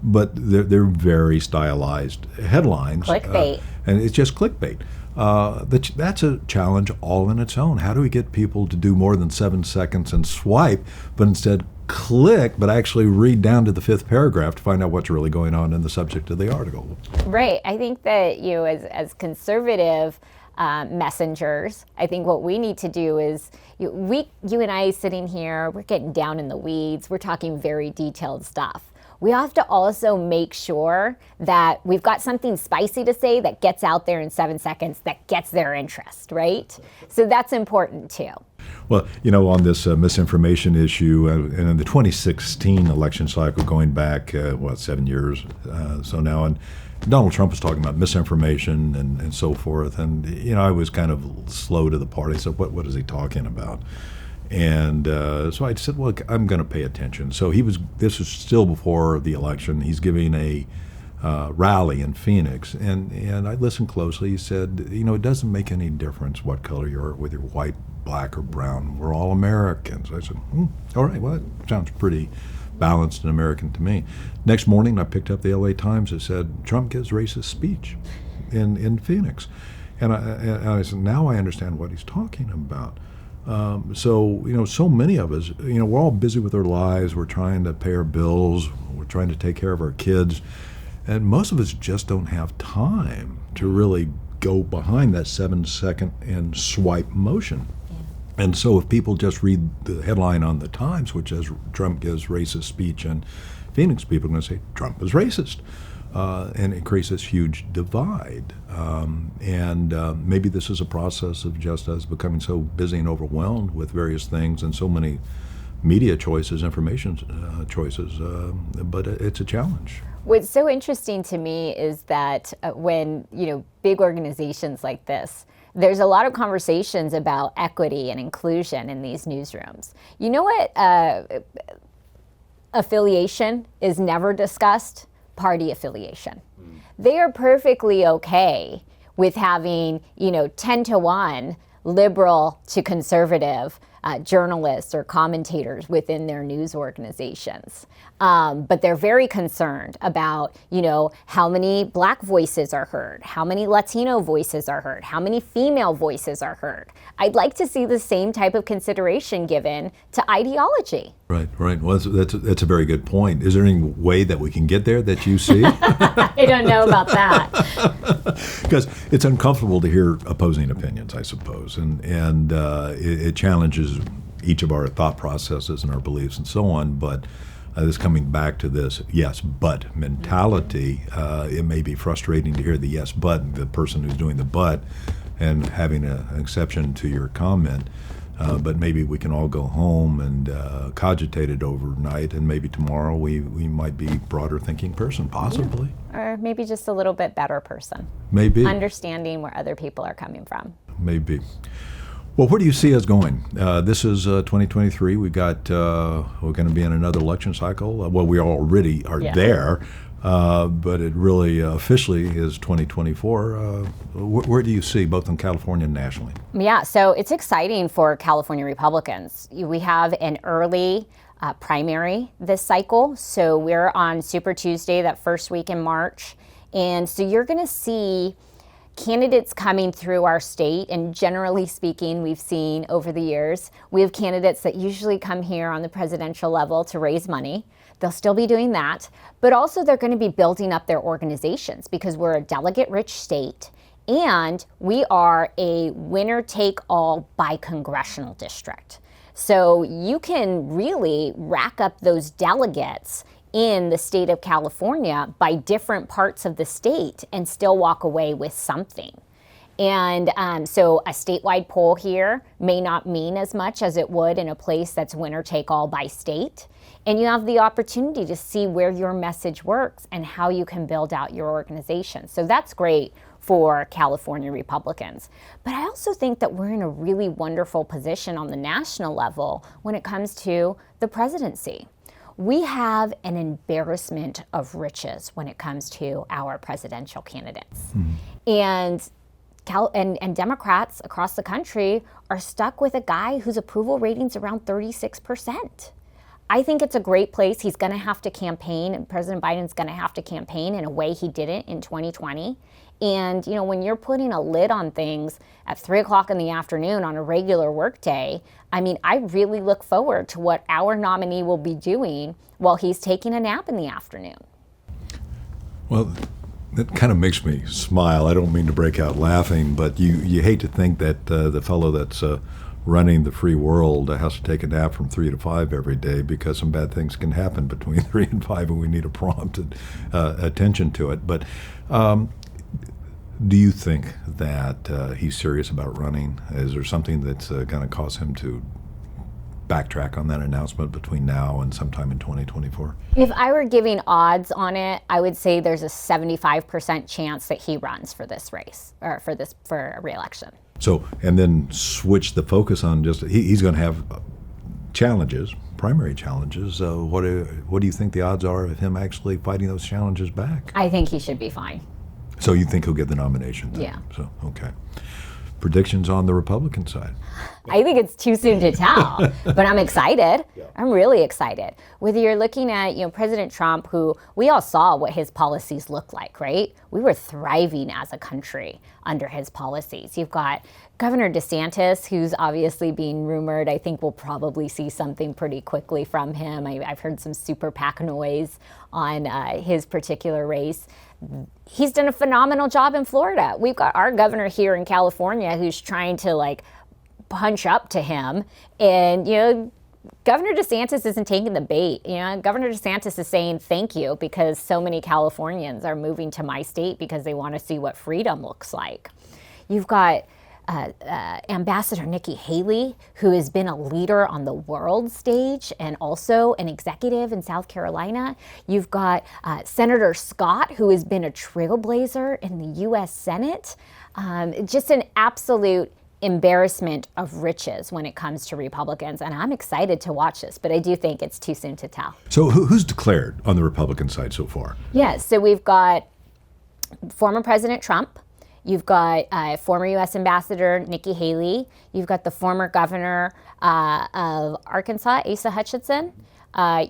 But they're very stylized headlines. Clickbait. And it's just clickbait. That's a challenge all in its own. How do we get people to do more than 7 seconds and swipe, but instead click, but actually read down to the 5th paragraph to find out what's really going on in the subject of the article? Right. I think that as conservative messengers, I think what we need to do is you and I sitting here, we're getting down in the weeds, we're talking very detailed stuff. We have to also make sure that we've got something spicy to say that gets out there in 7 seconds, that gets their interest, right? So that's important too. Well, on this misinformation issue, and in the 2016 election cycle, going back, 7 years, so now, and Donald Trump was talking about misinformation and so forth, and I was kind of slow to the party. So what is he talking about? And so I said, look, I'm going to pay attention. So this was still before the election. He's giving a rally in Phoenix, and I listened closely. He said, it doesn't make any difference what color you are, whether you're white, black, or brown. We're all Americans. I said, all right, well, that sounds pretty balanced and American to me. Next morning, I picked up the LA Times. It said, Trump gives racist speech in Phoenix. And I said, now I understand what he's talking about. So many of us, we're all busy with our lives. We're trying to pay our bills. We're trying to take care of our kids. And most of us just don't have time to really go behind that 7-second and swipe motion. Yeah. And so if people just read the headline on the Times, which says Trump gives racist speech in Phoenix, people are going to say Trump is racist. And it creates this huge divide. And maybe this is a process of just us becoming so busy and overwhelmed with various things and so many media choices, information choices, but it's a challenge. What's so interesting to me is that when, big organizations like this, there's a lot of conversations about equity and inclusion in these newsrooms. You know what affiliation is never discussed? Party affiliation. They are perfectly okay with having, 10-1 liberal to conservative journalists or commentators within their news organizations. But they're very concerned about, how many Black voices are heard, how many Latino voices are heard, how many female voices are heard. I'd like to see the same type of consideration given to ideology. Right. Well, that's a very good point. Is there any way that we can get there that you see? I don't know about that. Because it's uncomfortable to hear opposing opinions, I suppose, and it challenges each of our thought processes and our beliefs and so on. But this coming back to this yes but mentality, it may be frustrating to hear the yes but, the person who's doing the but, and having an exception to your comment. But maybe we can all go home and cogitate it overnight, and maybe tomorrow we might be a broader thinking person, possibly. Yeah. Or maybe just a little bit better person. Maybe. Understanding where other people are coming from. Maybe. Well, where do you see us going? This is 2023. We're going to be in another election cycle. Well, we already are there. But it really officially is 2024. Where do you see, both in California and nationally? Yeah, so it's exciting for California Republicans. We have an early primary this cycle. So we're on Super Tuesday, that first week in March. And so you're going to see candidates coming through our state, and generally speaking, we've seen over the years, we have candidates that usually come here on the presidential level to raise money. They'll still be doing that, but also they're going to be building up their organizations because we're a delegate-rich state, and we are a winner-take-all bi-congressional district. So you can really rack up those delegates in the state of California by different parts of the state and still walk away with something. And so a statewide poll here may not mean as much as it would in a place that's winner take all by state. And you have the opportunity to see where your message works and how you can build out your organization. So that's great for California Republicans. But I also think that we're in a really wonderful position on the national level when it comes to the presidency. We have an embarrassment of riches when it comes to our presidential candidates. And Democrats across the country are stuck with a guy whose approval rating's around 36%. I think it's a great place. He's going to have to campaign, and President Biden's going to have to campaign in a way he didn't in 2020. And, when you're putting a lid on things at 3 o'clock in the afternoon on a regular workday, I really look forward to what our nominee will be doing while he's taking a nap in the afternoon. Well, that kind of makes me smile. I don't mean to break out laughing, but you hate to think that the fellow that's running the free world has to take a nap from 3 to 5 every day, because some bad things can happen between 3 and 5, and we need a prompt attention to it. But Do you think that he's serious about running? Is there something that's going to cause him to backtrack on that announcement between now and sometime in 2024? If I were giving odds on it, I would say there's a 75% chance that he runs for this race or for a re-election. So, and then switch the focus on just he's going to have challenges, primary challenges. What do you think the odds are of him actually fighting those challenges back? I think he should be fine. So you think he'll get the nomination then? Yeah. So, okay. Predictions on the Republican side? I think it's too soon to tell, but I'm excited. Yeah. I'm really excited. Whether you're looking at, President Trump, who we all saw what his policies look like, right? We were thriving as a country under his policies. You've got Governor DeSantis, who's obviously being rumored. I think we'll probably see something pretty quickly from him. I've heard some super PAC noise on his particular race. He's done a phenomenal job in Florida. We've got our governor here in California who's trying to punch up to him. And, Governor DeSantis isn't taking the bait. Governor DeSantis is saying thank you because so many Californians are moving to my state because they want to see what freedom looks like. You've got Ambassador Nikki Haley, who has been a leader on the world stage and also an executive in South Carolina. You've got Senator Scott, who has been a trailblazer in the U.S. Senate. Just an absolute embarrassment of riches when it comes to Republicans, and I'm excited to watch this, but I do think it's too soon to tell. So who's declared on the Republican side so far? Yes, so we've got former President Trump. You've got former U.S. Ambassador Nikki Haley. You've got the former governor of Arkansas, Asa Hutchinson.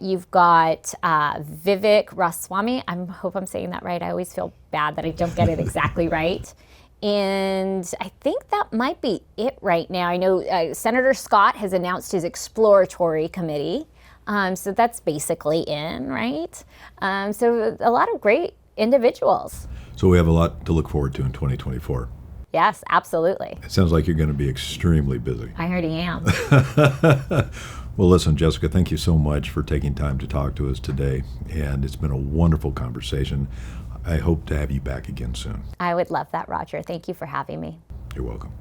You've got Vivek Ramaswamy. I hope I'm saying that right. I always feel bad that I don't get it exactly right. And I think that might be it right now. I know Senator Scott has announced his exploratory committee. So that's basically in, right? So a lot of great individuals. So we have a lot to look forward to in 2024. Yes, absolutely. It sounds like you're going to be extremely busy. I already am. Well, listen, Jessica, thank you so much for taking time to talk to us today. And it's been a wonderful conversation. I hope to have you back again soon. I would love that, Roger. Thank you for having me. You're welcome.